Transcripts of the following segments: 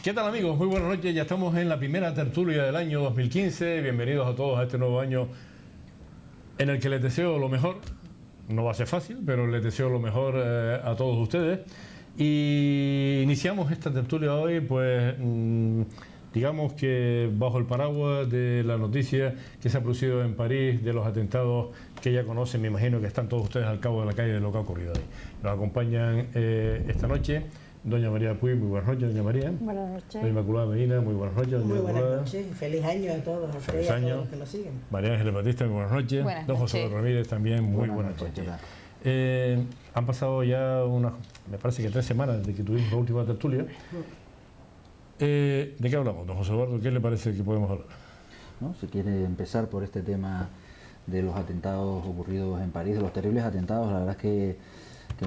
¿Qué tal, amigos? Muy buenas noches. Ya estamos en la primera tertulia del año 2015. Bienvenidos a todos a este nuevo año en el que les deseo lo mejor. No va a ser fácil, pero les deseo lo mejor a todos ustedes. Y iniciamos esta tertulia hoy, pues digamos que bajo el paraguas de la noticia que se ha producido en París de los atentados que ya conocen. Me imagino que están todos ustedes al cabo de la calle de lo que ha ocurrido ahí. Nos acompañan esta noche doña María Puy. Muy buenas noches, doña María. Buenas noches. Doña Inmaculada Medina, muy buenas noches. Muy buenas noches, feliz año a todos, a feliz todos año. los que nos siguen. María Ángeles Batista, muy buenas noches. Buenas Don José noches. Ramírez también, muy buenas noches. Han pasado ya me parece que 3 semanas desde que tuvimos la última tertulia. ¿De qué hablamos, don José Eduardo? ¿Qué le parece que podemos hablar? ¿No? Si quiere empezar por este tema de los atentados ocurridos en París, de los terribles atentados, la verdad es que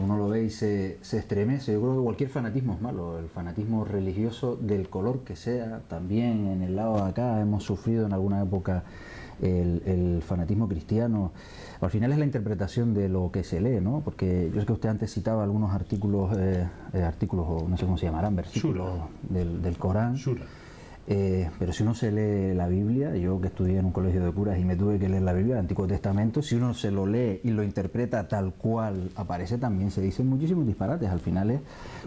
uno lo ve y se estremece. Yo creo que cualquier fanatismo es malo, el fanatismo religioso del color que sea. También en el lado de acá hemos sufrido en alguna época el fanatismo cristiano. Al final es la interpretación de lo que se lee, ¿no? Porque yo sé que usted antes citaba algunos artículos, o no sé cómo se llamarán, versículos del Corán. Sura. Pero si uno se lee la Biblia, yo que estudié en un colegio de curas y me tuve que leer la Biblia, el Antiguo Testamento, si uno se lo lee y lo interpreta tal cual aparece, también se dicen muchísimos disparates. Al final es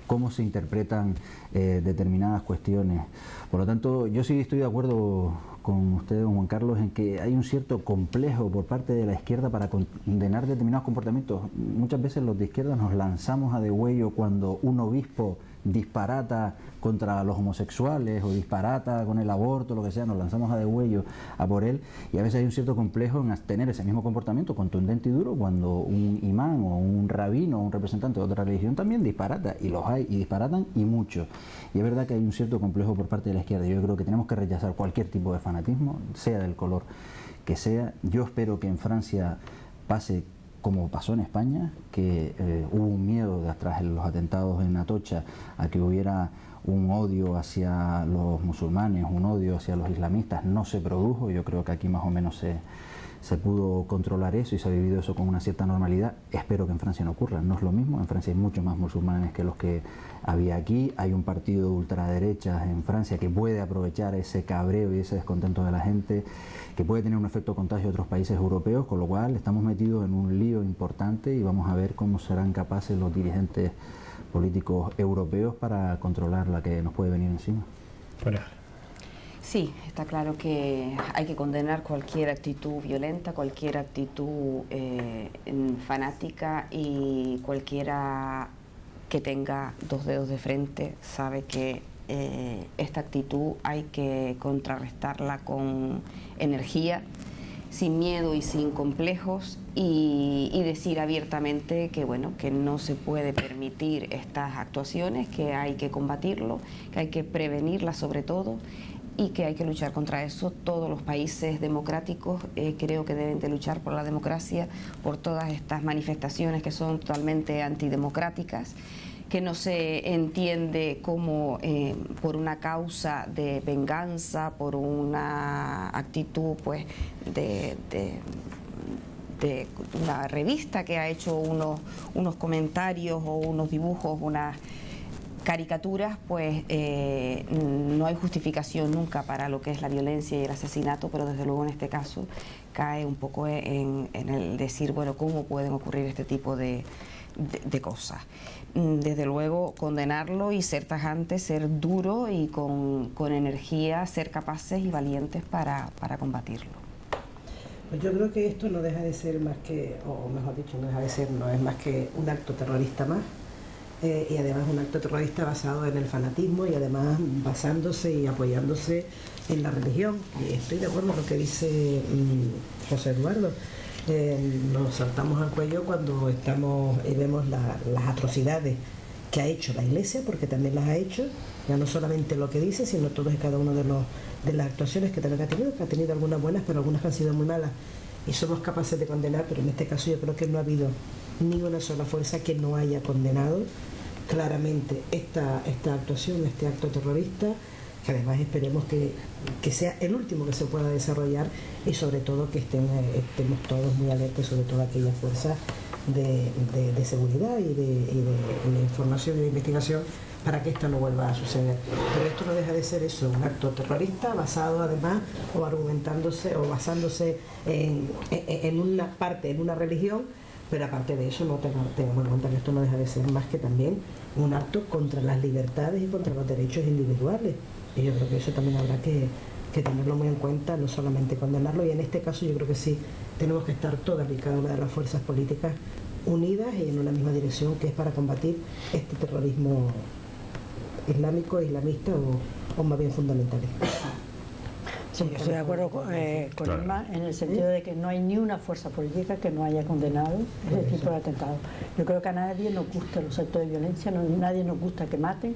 cómo se interpretan determinadas cuestiones. Por lo tanto, yo sí estoy de acuerdo con usted, don Juan Carlos, en que hay un cierto complejo por parte de la izquierda para condenar determinados comportamientos. Muchas veces los de izquierda nos lanzamos a degüello cuando un obispo disparata contra los homosexuales o disparata con el aborto, lo que sea, nos lanzamos a degüello a por él, y a veces hay un cierto complejo en tener ese mismo comportamiento contundente y duro cuando un imán o un rabino o un representante de otra religión también disparata, y los hay, y disparatan y mucho. Y es verdad que hay un cierto complejo por parte de la izquierda. Yo creo que tenemos que rechazar cualquier tipo de fanatismo, sea del color que sea. Yo espero que en Francia pase como pasó en España, que hubo un miedo tras los atentados en Atocha a que hubiera un odio hacia los musulmanes, un odio hacia los islamistas. No se produjo. Yo creo que aquí más o menos se pudo controlar eso y se ha vivido eso con una cierta normalidad. Espero que en Francia no ocurra. No es lo mismo. En Francia hay muchos más musulmanes que los que había aquí. Hay un partido de ultraderecha en Francia que puede aprovechar ese cabreo y ese descontento de la gente, que puede tener un efecto contagio a otros países europeos, con lo cual estamos metidos en un lío importante y vamos a ver cómo serán capaces los dirigentes políticos europeos para controlar la que nos puede venir encima. Sí, está claro que hay que condenar cualquier actitud violenta, cualquier actitud fanática, y cualquiera que tenga 2 dedos de frente sabe que esta actitud hay que contrarrestarla con energía, sin miedo y sin complejos, y decir abiertamente que bueno, que no se puede permitir estas actuaciones, que hay que combatirlo, que hay que prevenirlas sobre todo, y que hay que luchar contra eso. Todos los países democráticos creo que deben de luchar por la democracia, por todas estas manifestaciones que son totalmente antidemocráticas, que no se entiende como por una causa de venganza, por una actitud pues de una revista que ha hecho unos comentarios o unos dibujos, unas caricaturas, pues no hay justificación nunca para lo que es la violencia y el asesinato, pero desde luego en este caso cae un poco en el decir, bueno, ¿cómo pueden ocurrir este tipo de cosas? Desde luego condenarlo y ser tajante, ser duro y con energía, ser capaces y valientes para combatirlo. Pues yo creo que esto no deja de ser más que, o mejor dicho, no es más que un acto terrorista más, y además un acto terrorista basado en el fanatismo y además basándose y apoyándose en la religión. Y estoy de acuerdo con lo que dice José Eduardo. Nos saltamos al cuello cuando estamos y vemos las atrocidades que ha hecho la Iglesia, porque también las ha hecho, ya no solamente lo que dice, sino todos y cada uno de las actuaciones que también que ha tenido algunas buenas, pero algunas que han sido muy malas, y somos capaces de condenar. Pero en este caso yo creo que no ha habido ni una sola fuerza que no haya condenado claramente esta actuación, este acto terrorista, que además esperemos que sea el último que se pueda desarrollar, y sobre todo que estemos todos muy alertas, sobre todo aquellas fuerzas de seguridad y de información y de investigación, para que esto no vuelva a suceder. Pero esto no deja de ser eso, un acto terrorista basado además o argumentándose o basándose en una parte, en una religión, pero aparte de eso no tengamos en cuenta que esto no deja de ser más que también un acto contra las libertades y contra los derechos individuales. Y yo creo que eso también habrá que tenerlo muy en cuenta, no solamente condenarlo, y en este caso yo creo que sí tenemos que estar todas y cada una de las fuerzas políticas unidas y en una misma dirección, que es para combatir este terrorismo islámico, islamista o más bien fundamentalista. Sí, estoy de acuerdo con Irma en el sentido de que no hay ni una fuerza política que no haya condenado ese tipo de atentados. Yo creo que a nadie nos gusta los actos de violencia, nadie nos gusta que maten,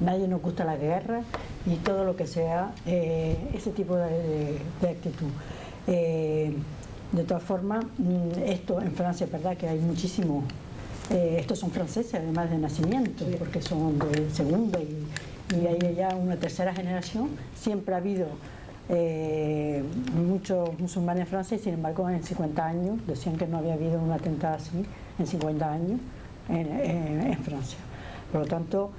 nadie nos gusta la guerra y todo lo que sea ese tipo de actitud. De todas formas, esto en Francia es verdad que hay muchísimo, estos son franceses además de nacimiento, porque son de segunda y hay ya una tercera generación. Siempre ha habido muchos musulmanes en Francia y sin embargo en 50 años, decían que no había habido un atentado así en 50 años en Francia. Por lo tanto,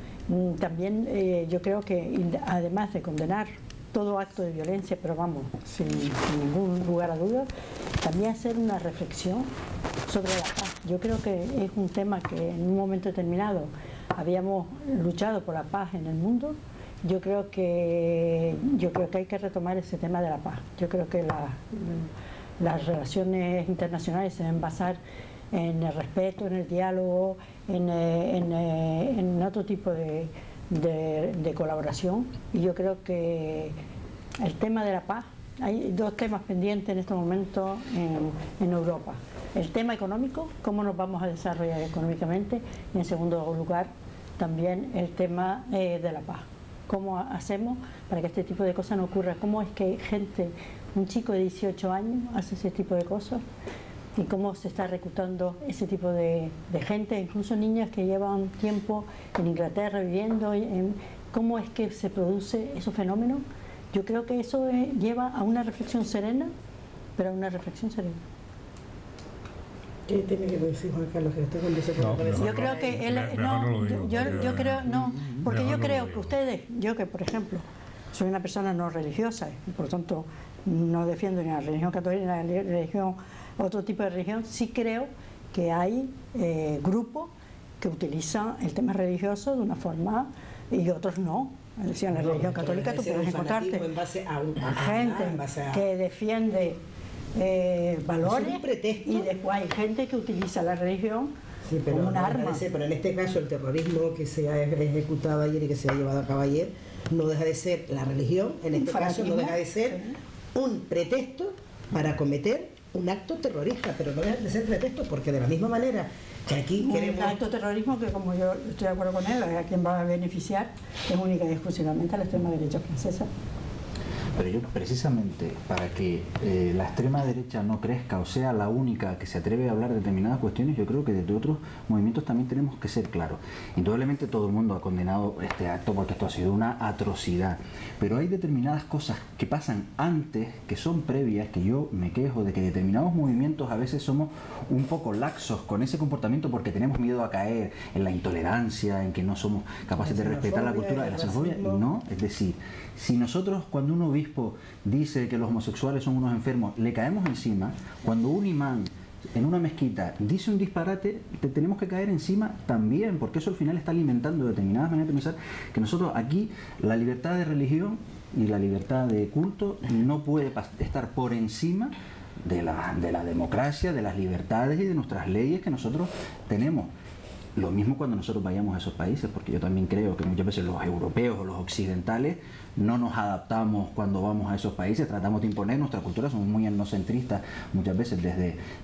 también yo creo que además de condenar todo acto de violencia, pero vamos, sin ningún lugar a dudas, también hacer una reflexión sobre la paz. Yo creo que es un tema que en un momento determinado habíamos luchado por la paz en el mundo. Yo creo que hay que retomar ese tema de la paz. Yo creo que las relaciones internacionales se deben basar en el respeto, en el diálogo, en otro tipo de colaboración. Y yo creo que el tema de la paz, hay dos temas pendientes en este momento en Europa. El tema económico, cómo nos vamos a desarrollar económicamente, y en segundo lugar también el tema de la paz. ¿Cómo hacemos para que este tipo de cosas no ocurra? ¿Cómo es que un chico de 18 años hace ese tipo de cosas? ¿Y cómo se está reclutando ese tipo de gente? Incluso niñas que llevan tiempo en Inglaterra viviendo. ¿Cómo es que se produce esos fenómenos? Yo creo que eso lleva a una reflexión serena, pero a una reflexión serena. ¿Qué tiene que decir Juan Carlos? Que usted cuando se pone yo creo que él yo creo no, porque yo creo que ustedes, yo que por ejemplo soy una persona no religiosa y por lo tanto no defiendo ni la religión católica ni la religión, otro tipo de religión, sí creo que hay grupos que utilizan el tema religioso de una forma y otros no. Es decir, en la religión católica tú puedes encontrarte gente que defiende valores y después hay gente que utiliza la religión como un arma. Pero en este caso el terrorismo que se ha ejecutado ayer y que se ha llevado a cabo ayer no deja de ser la religión, en este caso no deja de ser un pretexto para cometer un acto terrorista, pero no deja de ser pretexto porque de la misma manera que aquí queremos... Un acto terrorismo que, como yo estoy de acuerdo con él, a quien va a beneficiar es única y exclusivamente a la extrema derecha francesa. Pero yo precisamente para que la extrema derecha no crezca o sea la única que se atreve a hablar de determinadas cuestiones, yo creo que desde otros movimientos también tenemos que ser claros. Indudablemente todo el mundo ha condenado este acto porque esto ha sido una atrocidad, pero hay determinadas cosas que pasan antes, que son previas, que yo me quejo de que determinados movimientos a veces somos un poco laxos con ese comportamiento porque tenemos miedo a caer en la intolerancia, en que no somos capaces de respetar la cultura de la xenofobia. No, es decir, si nosotros cuando un obispo dice que los homosexuales son unos enfermos, le caemos encima, cuando un imán en una mezquita dice un disparate, te tenemos que caer encima también, porque eso al final está alimentando determinadas maneras de pensar que nosotros aquí la libertad de religión y la libertad de culto no puede estar por encima de la democracia, de las libertades y de nuestras leyes que nosotros tenemos. Lo mismo cuando nosotros vayamos a esos países, porque yo también creo que muchas veces los europeos o los occidentales no nos adaptamos cuando vamos a esos países, tratamos de imponer nuestra cultura, somos muy etnocentristas muchas veces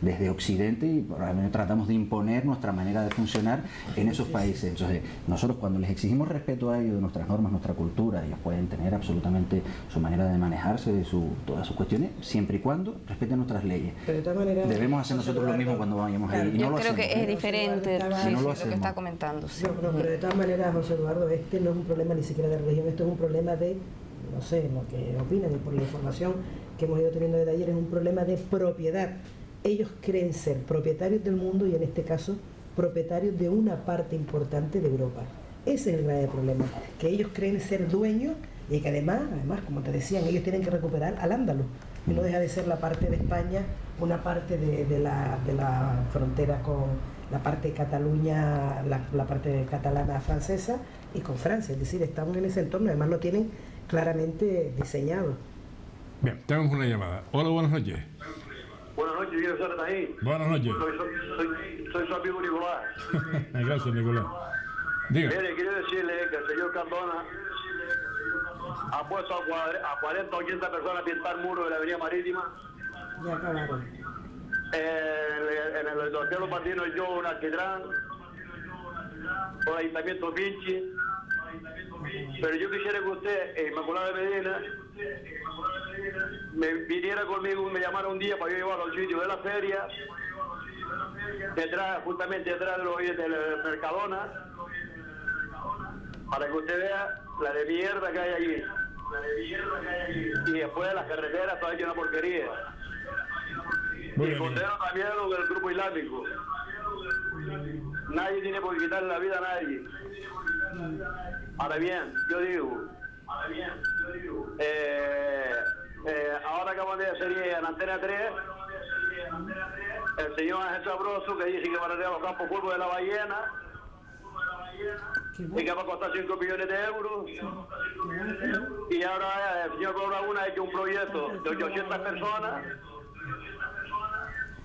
desde Occidente y realmente tratamos de imponer nuestra manera de funcionar en esos países. Entonces, nosotros cuando les exigimos respeto a ellos, de nuestras normas, nuestra cultura, ellos pueden tener absolutamente su manera de manejarse, de todas sus cuestiones, siempre y cuando respeten nuestras leyes. Pero de todas maneras, debemos hacer nosotros lo mismo cuando vayamos ahí. Y no yo lo creo hacemos, que es diferente lo que está comentando. Sí. Pero de todas maneras, José Eduardo, este no es un problema ni siquiera de religión, esto es un problema de, no sé, lo que opinan y por la información que hemos ido teniendo desde ayer, es un problema de propiedad. Ellos creen ser propietarios del mundo y en este caso propietarios de una parte importante de Europa. Ese es el grave problema, que ellos creen ser dueños y que además, como te decían, ellos tienen que recuperar al Al-Ándalus, que no deja de ser la parte de España, una parte de la frontera con la parte de Cataluña, la parte catalana francesa y con Francia, es decir, están en ese entorno, además lo tienen claramente diseñado. Bien, tenemos una llamada. Hola, buenas noches. Buenas noches, quiero estar ahí. Buenas noches. Soy su amigo Nicolás. Gracias, Nicolás. Diga. Mire, quiero decirle que el señor Cardona ha puesto a 40 o 80 personas a pintar muros de la avenida Marítima. Ya acabaron. En el Hotel Los Patinos yo un alquitrán, por Ayuntamiento Pinchi. Pero yo quisiera que usted, Inmaculada de Medina, me viniera conmigo, me llamara un día para yo llevarlo al sitio de la feria, justamente detrás del Mercadona, para que usted vea la de mierda que hay allí. Y después de las carreteras todavía hay una porquería. Muy y bien. condeno también lo del grupo islámico. Nadie tiene por qué quitarle la vida a nadie. Ahora bien, yo digo, ahora acaban de hacer en Antena 3, el señor Ángel Sabroso, que dice que va a arreglar los campos fútbol de la Ballena, y que va a costar 5 millones de euros. Y ahora el señor Cobra Una ha hecho un proyecto de 800 personas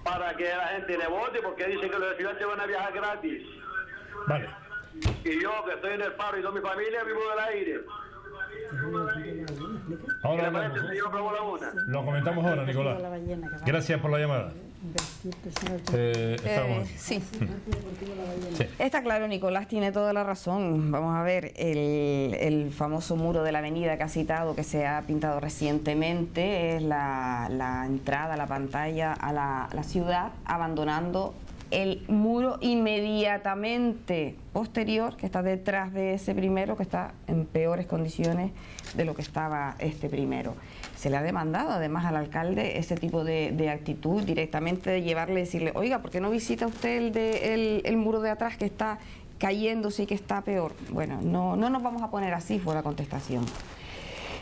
para que la gente le vote, porque dice que los estudiantes van a viajar gratis. Vale. Y yo, que estoy en el paro y toda mi familia, vivo del aire. Ahora ¿Qué le parece, hablamos. señor Cobra Una? Lo comentamos ahora, Nicolás. Gracias por la llamada. Estamos. Sí. Está claro, Nicolás tiene toda la razón. Vamos a ver, el famoso muro de la avenida que ha citado, que se ha pintado recientemente, es la entrada, la pantalla a la ciudad, abandonando el muro inmediatamente posterior, que está detrás de ese primero, que está en peores condiciones de lo que estaba este primero. Se le ha demandado además al alcalde ese tipo de actitud, directamente de llevarle y decirle, oiga, ¿por qué no visita usted el muro de atrás que está cayéndose y que está peor? Bueno, no nos vamos a poner así, fue la contestación.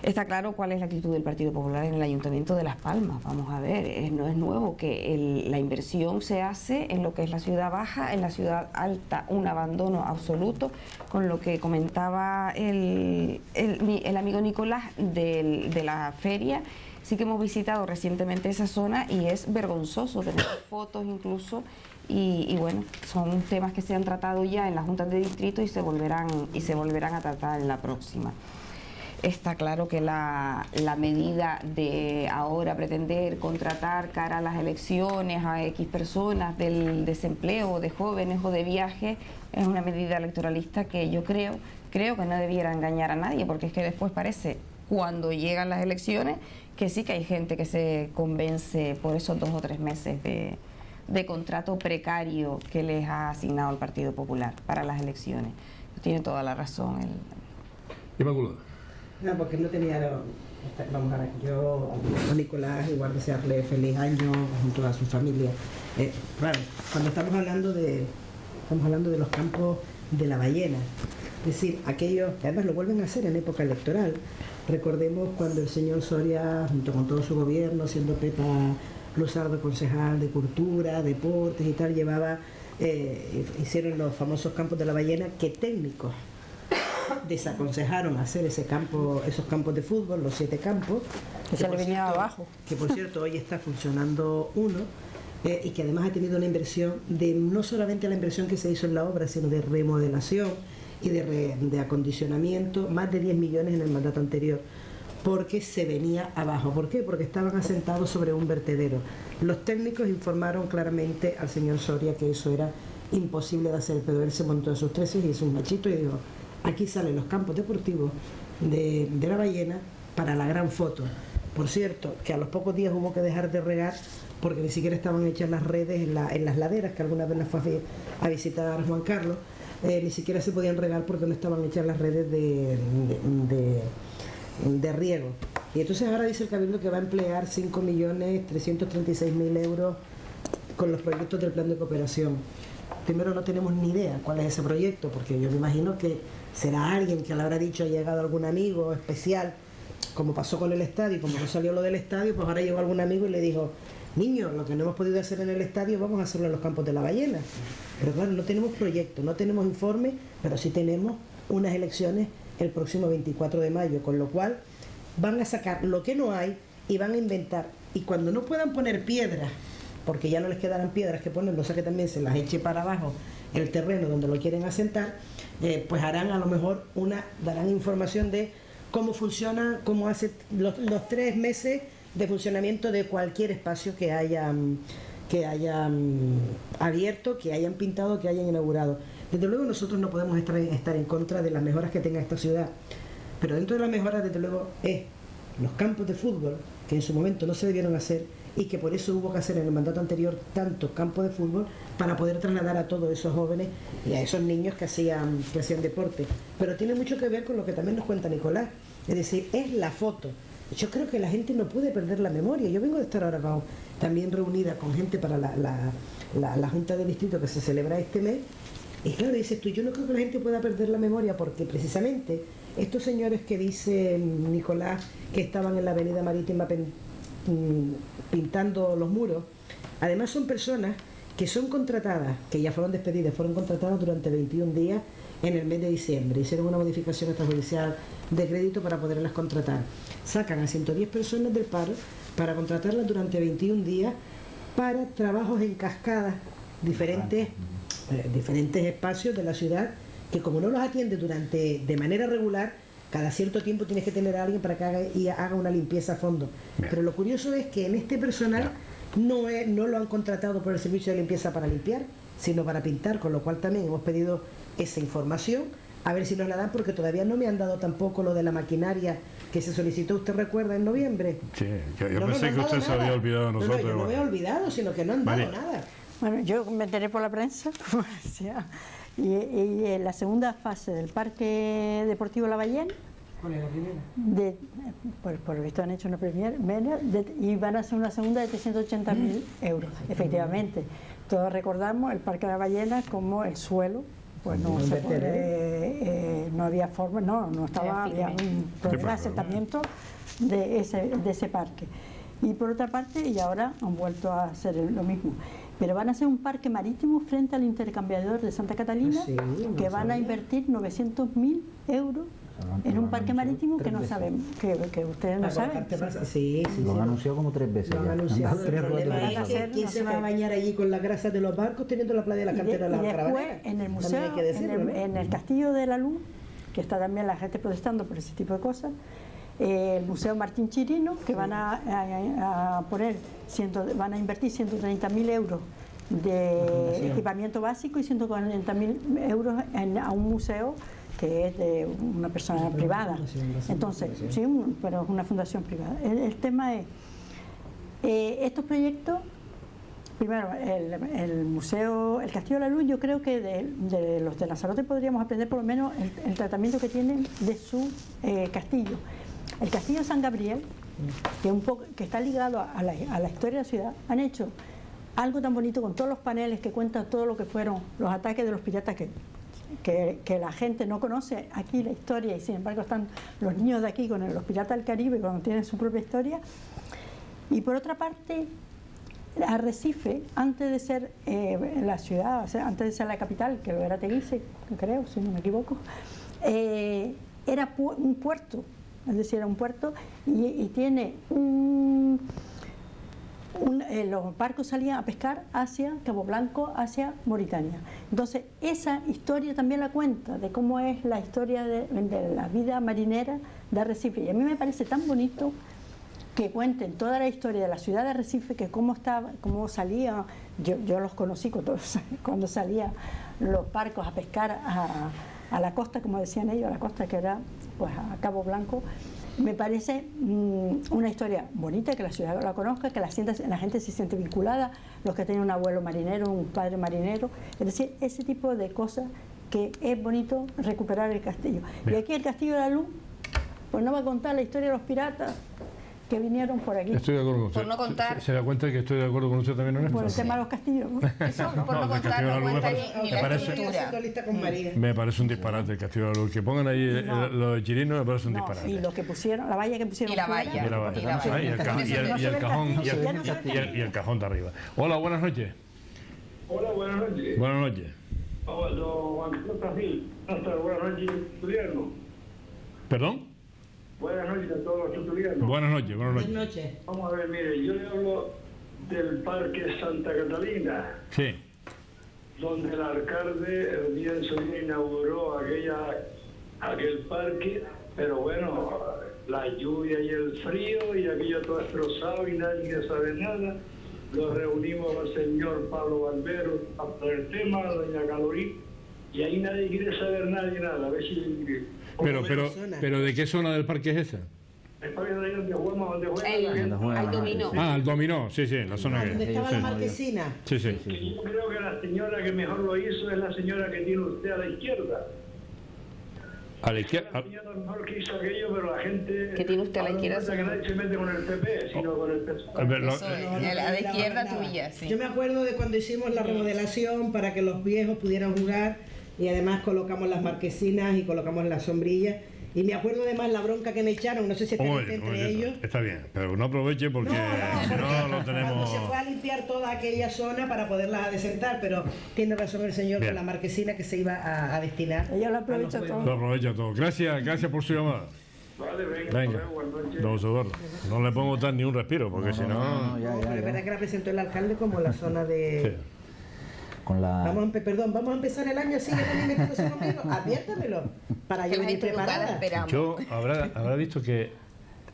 Está claro cuál es la actitud del Partido Popular en el Ayuntamiento de Las Palmas. Vamos a ver, no es nuevo que la inversión se hace en lo que es la ciudad baja, en la ciudad alta un abandono absoluto, con lo que comentaba el amigo Nicolás de la feria. Sí que hemos visitado recientemente esa zona y es vergonzoso, tenemos fotos incluso. Y bueno, son temas que se han tratado ya en las juntas de distrito y se volverán a tratar en la próxima. Está claro que la medida de ahora pretender contratar cara a las elecciones a X personas del desempleo, de jóvenes o de viaje, es una medida electoralista que yo creo que no debiera engañar a nadie, porque es que después parece, cuando llegan las elecciones, que sí que hay gente que se convence por esos 2 o 3 meses de contrato precario que les ha asignado el Partido Popular para las elecciones. Tiene toda la razón. Inmaculada. No, porque no tenía... Vamos a ver, yo a Nicolás igual desearle feliz año junto a su familia. Claro, cuando estamos hablando de los campos de la Ballena, es decir, aquellos que además lo vuelven a hacer en época electoral. Recordemos cuando el señor Soria, junto con todo su gobierno, siendo Pepa Luzardo concejal de Cultura, Deportes y tal, hicieron los famosos campos de la Ballena, que técnicos desaconsejaron hacer esos campos de fútbol, los 7 campos, que se le venía abajo, que por cierto hoy está funcionando uno, y que además ha tenido una inversión no solamente la inversión que se hizo en la obra, sino de remodelación y de acondicionamiento, más de 10 millones en el mandato anterior, porque se venía abajo. ¿Por qué? Porque estaban asentados sobre un vertedero. Los técnicos informaron claramente al señor Soria que eso era imposible de hacer, pero él se montó en sus treces y hizo un machito y dijo: aquí salen los campos deportivos de la Ballena para la gran foto. Por cierto, que a los pocos días hubo que dejar de regar porque ni siquiera estaban hechas las redes en las laderas, que alguna vez las fue a visitar Juan Carlos, ni siquiera se podían regar porque no estaban hechas las redes de riego. Y entonces ahora dice el Cabildo que va a emplear 5.336.000 euros con los proyectos del plan de cooperación. primero no tenemos ni idea cuál es ese proyecto, porque yo me imagino que será alguien que le habrá dicho, ha llegado algún amigo especial, como pasó con el estadio, y como no salió lo del estadio, pues ahora llegó algún amigo y le dijo, niños, lo que no hemos podido hacer en el estadio vamos a hacerlo en los campos de la Ballena. Pero claro, no tenemos proyecto, no tenemos informe, pero sí tenemos unas elecciones el próximo 24 de mayo, con lo cual van a sacar lo que no hay y van a inventar. Y cuando no puedan poner piedras, porque ya no les quedarán piedras que poner, no sé que también se las eche para abajo el terreno donde lo quieren asentar, pues harán a lo mejor darán información de cómo funciona, cómo hace los 3 meses de funcionamiento de cualquier espacio que hayan abierto, que hayan pintado, que hayan inaugurado. Desde luego nosotros no podemos estar en contra de las mejoras que tenga esta ciudad, pero dentro de las mejoras desde luego es los campos de fútbol, que en su momento no se debieron hacer y que por eso hubo que hacer en el mandato anterior tantos campos de fútbol para poder trasladar a todos esos jóvenes y a esos niños que hacían deporte. Pero tiene mucho que ver con lo que también nos cuenta Nicolás, es decir, es la foto. Yo creo que la gente no puede perder la memoria. Yo vengo de estar ahora también reunida con gente para la Junta de Distrito que se celebra este mes. Y claro, dices tú, yo no creo que la gente pueda perder la memoria porque precisamente estos señores que dice Nicolás que estaban en la Avenida Marítima pintando los muros, además son personas que son contratadas, que ya fueron despedidas, fueron contratadas durante 21 días en el mes de diciembre. Hicieron una modificación extrajudicial de crédito para poderlas contratar. Sacan a 110 personas del paro para contratarlas durante 21 días para trabajos en cascadas, diferentes espacios de la ciudad, que como no los atiende de manera regular, cada cierto tiempo tienes que tener a alguien para que haga una limpieza a fondo. Bien. Pero lo curioso es que en este personal no lo han contratado por el servicio de limpieza para limpiar, sino para pintar, con lo cual también hemos pedido esa información, a ver si nos la dan, porque todavía no me han dado tampoco lo de la maquinaria que se solicitó, ¿usted recuerda, en noviembre? Sí, yo pensé que usted se había olvidado de nosotros. No, yo no me he olvidado, sino que no han dado nada. Bueno, yo me enteré por la prensa, y en la segunda fase del Parque Deportivo La Ballena, ¿cuál es la primera? Por lo visto han hecho una primera y van a hacer una segunda de 380.000 euros, efectivamente. Todos recordamos el Parque de la Ballena como el suelo, pues no había forma, había un problema de asentamiento de ese parque. Y por otra parte, y ahora han vuelto a hacer lo mismo. Pero van a hacer un parque marítimo frente al intercambiador de Santa Catalina, que van a invertir 900.000 euros en un parque marítimo que no sabemos, que ustedes no saben. Sí. Lo han anunciado como 3 veces. Lo han anunciado. El problema es que ¿quién se va a bañar allí con las grasas de los barcos teniendo la playa de la cantera de la Caravanera? En el museo, en el Castillo de la Luz, que está también la gente protestando por ese tipo de cosas, el Museo Martín Chirino, que van a invertir 130.000 euros de equipamiento básico y 140.000 euros a un museo que es de una persona privada. Entonces, sí, pero es una fundación privada. El tema es, estos proyectos, primero, el museo, el Castillo de la Luz, yo creo que de los de Lanzarote podríamos aprender por lo menos el tratamiento que tienen de su castillo. El Castillo de San Gabriel, que está ligado a la historia de la ciudad, han hecho algo tan bonito con todos los paneles que cuentan todo lo que fueron los ataques de los piratas que la gente no conoce aquí la historia, y sin embargo están los niños de aquí con los piratas del Caribe cuando tienen su propia historia. Y por otra parte, Arrecife, antes de ser la ciudad, o sea, antes de ser la capital, que lo era Teguise, creo, si no me equivoco, era un puerto. Es decir, era un puerto y tiene los barcos salían a pescar hacia Cabo Blanco, hacia Mauritania. Entonces, esa historia también la cuenta, de cómo es la historia de la vida marinera de Arrecife. Y a mí me parece tan bonito que cuenten toda la historia de la ciudad de Arrecife, que cómo salía, yo los conocí cuando salían los barcos a pescar a la costa, como decían ellos, a la costa que era pues a Cabo Blanco. Me parece una historia bonita, que la ciudad la conozca, que la gente se siente vinculada, los que tienen un abuelo marinero, un padre marinero, es decir, ese tipo de cosas que es bonito recuperar el castillo. Bien. Y aquí el Castillo de la Luz, pues no va a contar la historia de los piratas, que vinieron por aquí. Estoy de acuerdo con usted. Por no contar. ¿Se da cuenta que estoy de acuerdo con usted también en esto? Por el tema de los castillos, ¿no? Eso, por no del contar, Castillo de la no Luz me cuenta parece- ni me la parece- Estoy estructura. haciendo lista con María. Me parece un disparate el Castillo de la Luz. Que pongan ahí los chirinos me parece un No, disparate. y lo que pusieron, la valla que pusieron Y la fuera, valla. Y la valla. Y la valla. Ah, y el cajón No se ve el cajón castillo, ya no se ve el castillo. y el cajón de arriba. Hola, buenas noches. Hola, buenas noches. Buenas noches. Hola, Juan Carlos. Hasta buenas noches, estudiarnos. ¿Perdón? Buenas noches a todos los estudiantes. Buenas noches, buenas Buenas noches. noches. Vamos a ver, mire, yo le hablo del Parque Santa Catalina, Sí. donde el alcalde el día de su día inauguró aquel parque, pero bueno, la lluvia y el frío y aquello todo destrozado y nadie quiere saber nada. Lo reunimos al señor Pablo Barbero para el tema, doña Calorí, y ahí nadie quiere saber nada. A ver si... Pero ¿de qué zona del parque es esa? El parque de ahí donde juega la gente. Al dominó. Ah, el dominó, sí, la zona ¿Dónde que... estaba sí. la marquesina? Sí, sí. Que yo creo que la señora que mejor lo hizo es la señora que tiene usted a la izquierda. A la izquierda. La señora mejor que hizo aquello, pero la gente... ¿Qué tiene usted a la ahora izquierda, resulta que señor? nadie se mete con el PP, sino con el A ver, PSOE. lo- Eso es, a la izquierda tuya, sí. Yo me acuerdo de cuando hicimos la remodelación para que los viejos pudieran jugar y además colocamos las marquesinas y colocamos las sombrillas. Y me acuerdo además la bronca que me echaron, no sé si está un entre momentito. ellos. Está bien, pero no aproveche porque si no lo Cuando tenemos... se fue a limpiar toda aquella zona para poderla adecentar, pero tiene razón el señor Bien. con la marquesina que se iba a destinar. Ella lo a los aprovecha juegos. Lo aprovecha todo. Gracias por su llamada. Vale, venga, Venga, hasta luego, buenas noches. don Eduardo. No le podemos dar ni un respiro porque si no... No, pero es verdad que la presentó el alcalde como la zona de... Sí. Con la... Vamos a empezar el año así, metiéndose conmigo. Adviértamelo, para Que yo la venir gente educada preparada. esperamos. Yo habrá visto que,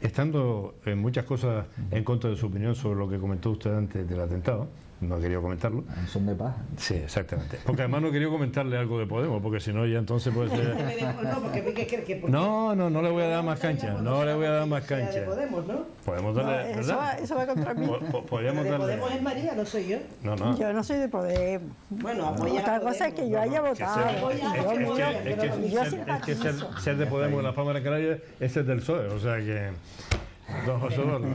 estando en muchas cosas en contra de su opinión sobre lo que comentó usted antes del atentado, no he querido comentarlo. Son de paz. Sí, exactamente. Porque además no he querido comentarle algo de Podemos, porque si no ya entonces puede ser... No, porque No le voy a dar más cancha. No le voy a dar más cancha. Podemos, ¿no? Podemos No, darle... ¿verdad? eso va contra mí. Podríamos De darle... Podemos es María, no soy yo. No. Yo no soy de poder. Bueno, apoyar Otra a cosa es que Podemos. yo haya Que votado. ser de Podemos en las Palmas de Canarias es ser del PSOE, o sea que... Don José Eduardo.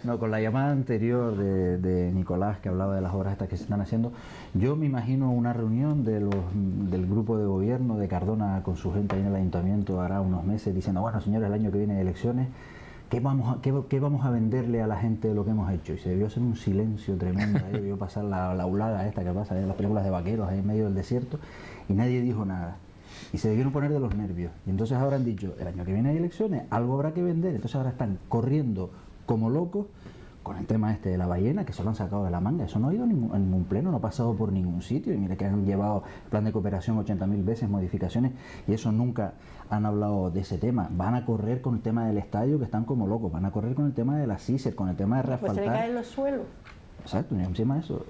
No, con la llamada anterior de Nicolás, que hablaba de las obras estas que se están haciendo, yo me imagino una reunión del grupo de gobierno de Cardona con su gente ahí en el ayuntamiento hará unos meses diciendo, bueno señores, el año que viene hay elecciones, ¿qué vamos a venderle a la gente de lo que hemos hecho? Y se debió hacer un silencio tremendo, ahí debió pasar la ulada esta que pasa en las películas de vaqueros ahí en medio del desierto, y nadie dijo nada. Y se debieron poner de los nervios. Y entonces ahora han dicho, el año que viene hay elecciones, algo habrá que vender. Entonces ahora están corriendo como locos con el tema este de la ballena, que se lo han sacado de la manga. Eso no ha ido a ningún pleno, no ha pasado por ningún sitio. Y mire que han llevado el plan de cooperación 80.000 veces, modificaciones, y eso nunca han hablado de ese tema. Van a correr con el tema del estadio, que están como locos. Van a correr con el tema de la CICER, con el tema de Pues se le reasfaltar. caen los suelos. Exacto, y encima de eso,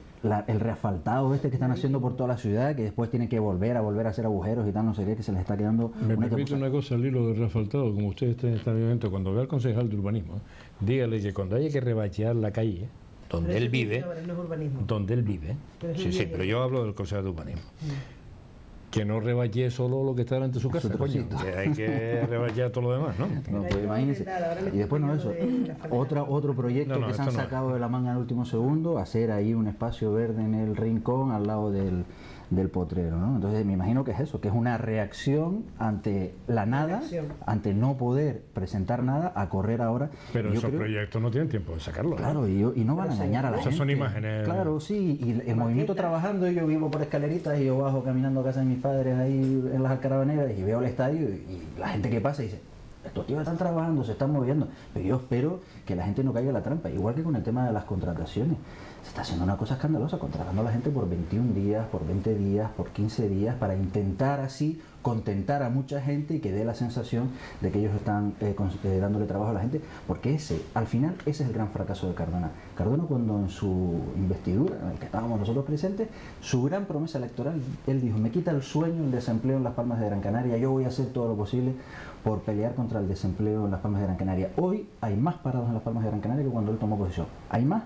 el reasfaltado este que están haciendo por toda la ciudad, que después tienen que volver a hacer agujeros y tal, no sé qué, que se les está quedando... Me una permite cosa- una cosa al hilo del reasfaltado, como usted está en este momento, cuando vea al concejal de urbanismo, dígale que cuando haya que rebachear la calle, donde Pero él eso vive, tiene que ver, no es urbanismo. donde él vive, Pero eso sí, viene. pero yo hablo del concejal de urbanismo, que no rebachee solo lo que está delante de su casa, Su coño, trocito. que hay que rebachear todo lo demás, ¿no? No, pues imagínense. Y después no eso, otro proyecto No, que se han esto no es. sacado de la manga en el último segundo, hacer ahí un espacio verde en el rincón al lado del potrero, ¿no? Entonces me imagino que es eso, que es una reacción ante la nada, Reacción. ante no poder presentar nada, a correr ahora. Pero Yo esos creo- proyectos no tienen tiempo de sacarlos. ¿no? Claro, y no van a engañar a la Esas gente. son imágenes. Claro, sí, y el movimiento trabajando, yo vivo por escaleritas y yo bajo caminando a casa de mis padres ahí en las Alcarabaneras y veo el estadio y la gente que pasa dice, estos tíos están trabajando, se están moviendo, pero yo espero que la gente no caiga en la trampa, igual que con el tema de las contrataciones. Se está haciendo una cosa escandalosa, contratando a la gente por 21 días, por 20 días, por 15 días, para intentar así contentar a mucha gente y que dé la sensación de que ellos están dándole trabajo a la gente, porque al final, ese es el gran fracaso de Cardona. Cardona, cuando en su investidura, en el que estábamos nosotros presentes, su gran promesa electoral, él dijo, me quita el sueño el desempleo en las Palmas de Gran Canaria, yo voy a hacer todo lo posible por pelear contra el desempleo en las Palmas de Gran Canaria. Hoy hay más parados en las Palmas de Gran Canaria que cuando él tomó posesión. Hay más,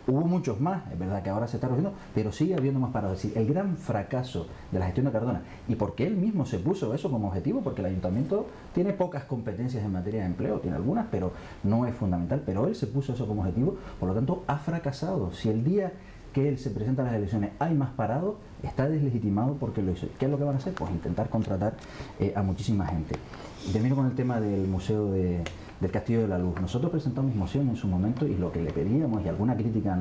Hubo muchos más, es verdad que ahora se está reduciendo, pero sigue habiendo más parados. Es decir, el gran fracaso de la gestión de Cardona, y porque él mismo se puso eso como objetivo, porque el ayuntamiento tiene pocas competencias en materia de empleo, tiene algunas, pero no es fundamental, pero él se puso eso como objetivo, por lo tanto ha fracasado. Si el día que él se presenta a las elecciones hay más parados, está deslegitimado porque lo hizo. ¿Qué es lo que van a hacer? Pues intentar contratar a muchísima gente. Y termino con el tema del Museo del Castillo de la Luz. Nosotros presentamos moción en su momento y lo que le pedíamos, y alguna crítica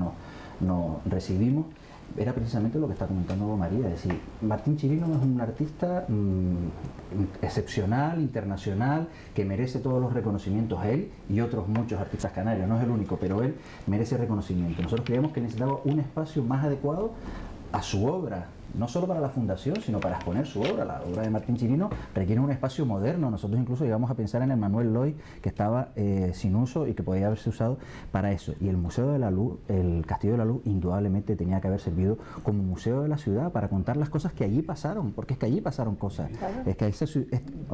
nos recibimos, era precisamente lo que está comentando María. Es decir, Martín Chirino es un artista excepcional, internacional, que merece todos los reconocimientos, él y otros muchos artistas canarios, no es el único, pero él merece reconocimiento. Nosotros creíamos que necesitaba un espacio más adecuado a su obra, no solo para la fundación, sino para exponer su obra. La obra de Martín Chirino requiere un espacio moderno. Nosotros incluso llegamos a pensar en el Manuel Loy, que estaba sin uso y que podía haberse usado para eso. Y el Museo de la Luz, el Castillo de la Luz, indudablemente tenía que haber servido como museo de la ciudad para contar las cosas que allí pasaron, porque es que allí pasaron cosas. Es que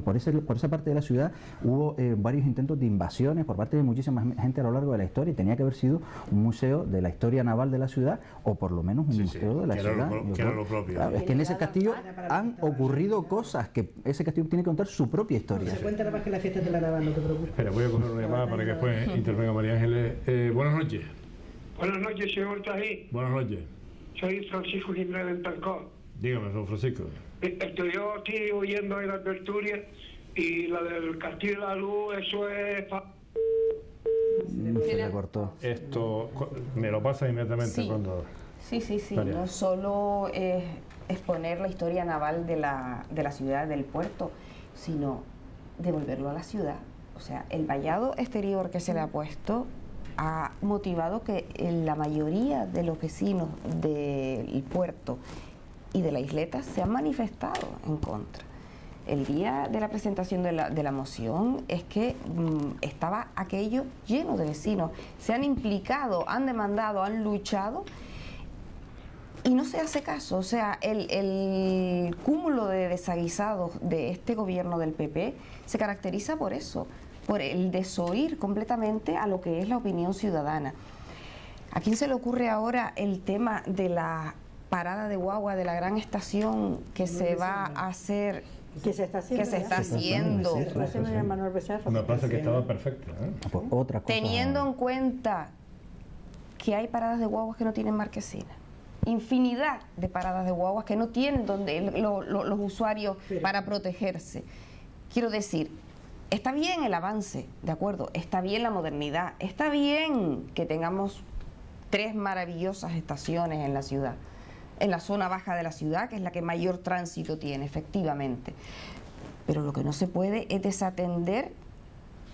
por esa parte de la ciudad hubo varios intentos de invasiones por parte de muchísima gente a lo largo de la historia, y tenía que haber sido un museo de la historia naval de la ciudad, o por lo menos un museo de la ciudad. Que era lo propio. Claro, es que en ese castillo han ocurrido cosas que ese castillo tiene que contar su propia historia. Se cuenta nada más que las fiestas de la Naval, no te preocupes. Espera, voy a coger una llamada para que después intervenga María Ángeles. Buenas noches. Buenas noches, señor Tají. Buenas noches. Soy Francisco Jiménez del Tancón. Dígame, don Francisco. Yo estoy oyendo en la tertulia y la del Castillo de la Luz, eso es... Se le cortó. Esto me lo pasa inmediatamente Sí. cuando... Sí, María. no solo es exponer la historia naval de la ciudad, del puerto, sino devolverlo a la ciudad. O sea, el vallado exterior que se le ha puesto ha motivado que la mayoría de los vecinos del puerto y de la isleta se han manifestado en contra. El día de la presentación de la moción es que estaba aquello lleno de vecinos. Se han implicado, han demandado, han luchado, y no se hace caso. O sea, el cúmulo de desaguisados de este gobierno del PP se caracteriza por eso, por el desoír completamente a lo que es la opinión ciudadana. ¿A quién se le ocurre ahora el tema de la parada de guagua de la gran estación que se va a hacer? Que se está haciendo. Que se está haciendo. Manuel Becerra. Una plaza que estaba perfecta. Pues otra cosa. Teniendo en cuenta que hay paradas de guaguas que no tienen marquesina. Infinidad de paradas de guaguas que no tienen donde los usuarios para protegerse. Quiero decir, está bien el avance, de acuerdo, está bien la modernidad, está bien que tengamos 3 maravillosas estaciones en la ciudad, en la zona baja de la ciudad, que es la que mayor tránsito tiene, efectivamente. Pero lo que no se puede es desatender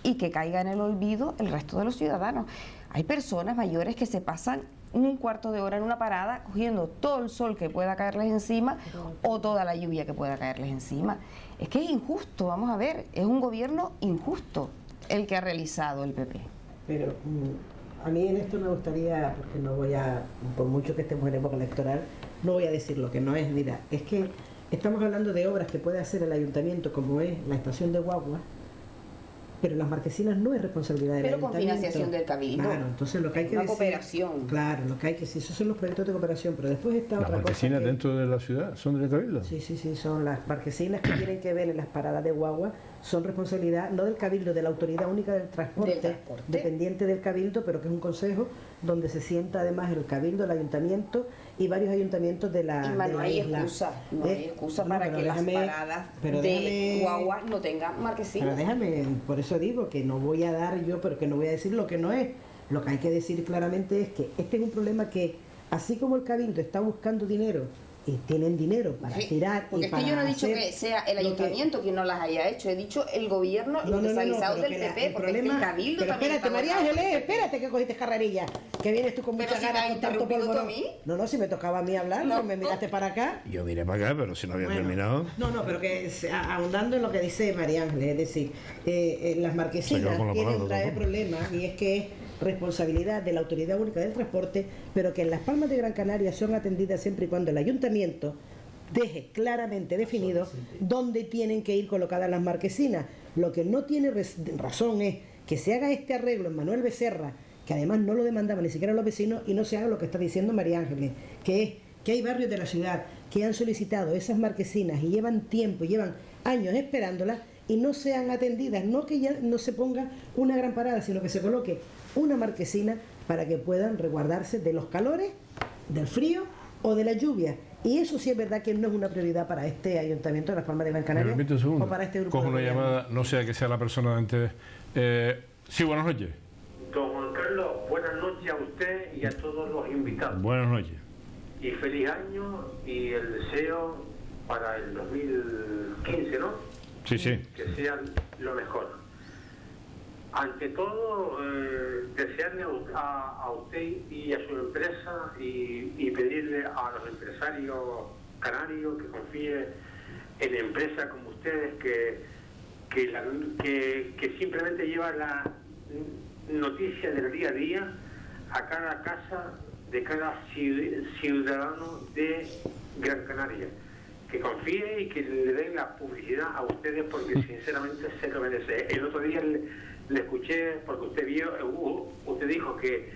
y que caiga en el olvido el resto de los ciudadanos. Hay personas mayores que se pasan un cuarto de hora en una parada cogiendo todo el sol que pueda caerles encima o toda la lluvia que pueda caerles encima. Es que es injusto, vamos a ver, es un gobierno injusto el que ha realizado el PP. Pero a mí en esto me gustaría, porque no voy a, por mucho que estemos en época electoral, no voy a decir lo que no es. Mira, es que estamos hablando de obras que puede hacer el ayuntamiento, como es la estación de guagua, pero las marquesinas no es responsabilidad del ayuntamiento. Pero con financiación del cabildo. Claro, entonces lo que hay que una decir... cooperación. Claro, lo que hay que decir, esos son los proyectos de cooperación, pero después está ¿Las otra cosa marquesinas que- dentro de la ciudad son del Cabildo? Sí, son las marquesinas que tienen que ver en las paradas de guagua, son responsabilidad no del Cabildo, de la Autoridad Única del Transporte, dependiente del Cabildo, pero que es un consejo donde se sienta además el Cabildo, el Ayuntamiento y varios ayuntamientos de la, Y de no la hay isla. excusa, no hay excusa No, para pero que déjame- las paradas pero de déjame- guaguas no tengan Pero marquesinas. déjame, por eso digo que no voy a dar yo, pero que no voy a decir lo que no es. Lo que hay que decir claramente es que este es un problema que, así como el Cabildo está buscando dinero, y tienen dinero para Sí, tirar porque y es para que yo no he dicho hacer que sea el lo que- ayuntamiento quien no las haya hecho, he dicho el gobierno, los desaguisados pero del que PP, el porque es que el problema- cabildo pero también espérate, está María votado Ángeles, por el PP. espérate que cogiste carrerilla, que vienes tú con Pero muchas si me ganas has con tanto interrumpido tú a polvorón. mí. No, si me tocaba a mí hablar, no me miraste para acá. Yo miré para acá, pero si no había Bueno, terminado. No, pero que ahondando en lo que dice María Ángeles, es decir, las Se marquesinas quedó con la tienen palabra, un grave ¿no? problema, y es que es responsabilidad de la Autoridad Única del Transporte, pero que en Las Palmas de Gran Canaria son atendidas siempre y cuando el ayuntamiento deje claramente definido dónde tienen que ir colocadas las marquesinas. Lo que no tiene razón es que se haga este arreglo en Manuel Becerra, que además no lo demandaban ni siquiera los vecinos, y no se haga lo que está diciendo María Ángeles, que es que hay barrios de la ciudad que han solicitado esas marquesinas y llevan tiempo, llevan años esperándolas y no sean atendidas, no que ya no se ponga una gran parada, sino que se coloque una marquesina para que puedan resguardarse de los calores, del frío o de la lluvia. Y eso sí es verdad que no es una prioridad para este Ayuntamiento de Las Palmas de Gran Canaria o para este grupo. Cojo una llamada, no sea que sea la persona de antes. Sí, buenas noches. Don Juan Carlos, buenas noches a usted y a todos los invitados. Buenas noches. Y feliz año y el deseo para el 2015, ¿no? Sí, sí. Que sea lo mejor. Ante todo, desearle a usted y a su empresa y pedirle a los empresarios canarios que confíen en empresas como ustedes que simplemente llevan la noticia del día a día a cada casa de cada ciudadano de Gran Canaria, que confíe y que le den la publicidad a ustedes porque sinceramente se lo merece. El otro día le escuché porque usted dijo que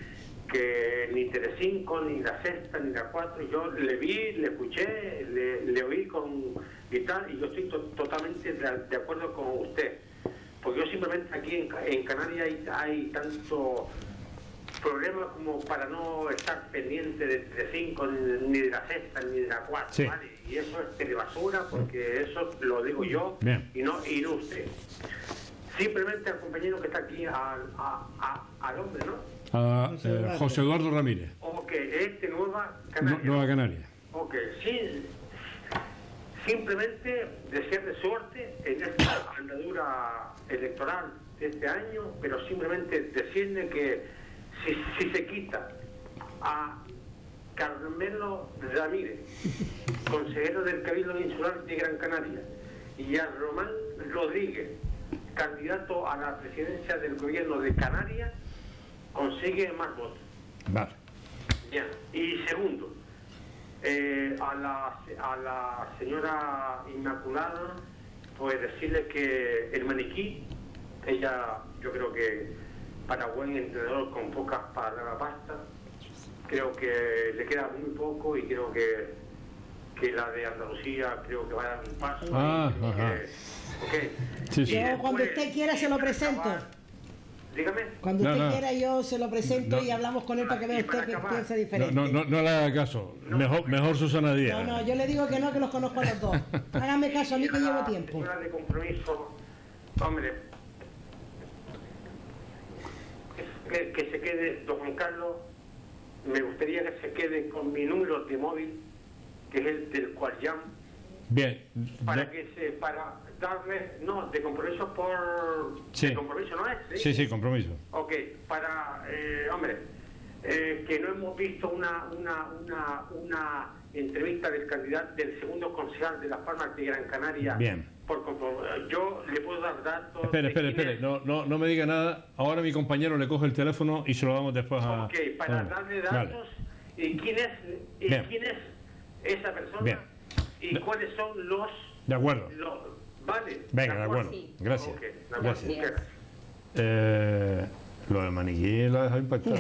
ni Telecinco, ni La Sexta, ni La 4, yo le vi, le escuché, le oí y tal, y yo estoy totalmente de acuerdo con usted, porque yo simplemente aquí en Canarias hay tanto problema como para no estar pendiente de Telecinco, ni de La Sexta, ni de La 4, sí. ¿Vale? Y eso es telebasura, porque eso lo digo yo. Bien. y no usted. Simplemente al compañero que está aquí, al hombre, ¿no? José Eduardo Ramírez. Ok, Nueva Canaria. Nueva Canaria. Ok, sí. Simplemente desearle suerte en esta andadura electoral de este año, pero simplemente decirle que si se quita a Carmelo Ramírez, consejero del Cabildo Insular de Gran Canaria, y a Román Rodríguez, candidato a la presidencia del gobierno de Canarias, consigue más votos. Vale. Bien. Y segundo, a la señora Inmaculada, pues decirle que el maniquí, ella, yo creo que para buen entrenador con pocas palabras basta, creo que le queda muy poco y creo que la de Andalucía creo que va a dar un paso. Okay. Sí, sí. Yo cuando usted quiera se lo presento. Dígame. Cuando usted quiera yo se lo presento y hablamos con él para que vea usted que piensa diferente. No le haga caso. Mejor Susana Díaz. No, yo le digo que no, que los conozco a los dos. Hágame caso a mí que llevo tiempo. De compromiso, hombre, que se quede, don Juan Carlos, me gustaría que se quede con mi número de móvil, que es el del cual llamo. Bien. Para darle, no, de compromiso sí. De compromiso no es, ¿sí? Sí, compromiso. Ok, hombre, que no hemos visto una entrevista del candidato, del segundo concejal de Las Palmas de Gran Canaria. Bien. Yo le puedo dar datos. Espere, no me diga nada. Ahora mi compañero le coge el teléfono y se lo damos después a... Ok, para darle datos. Vale. ¿Y quién es esa persona? Bien. ¿Y cuáles son los... De acuerdo. Vale. Venga, de acuerdo. Sí. Gracias. Okay, gracias. Lo del maniquí lo ha dejado impactado.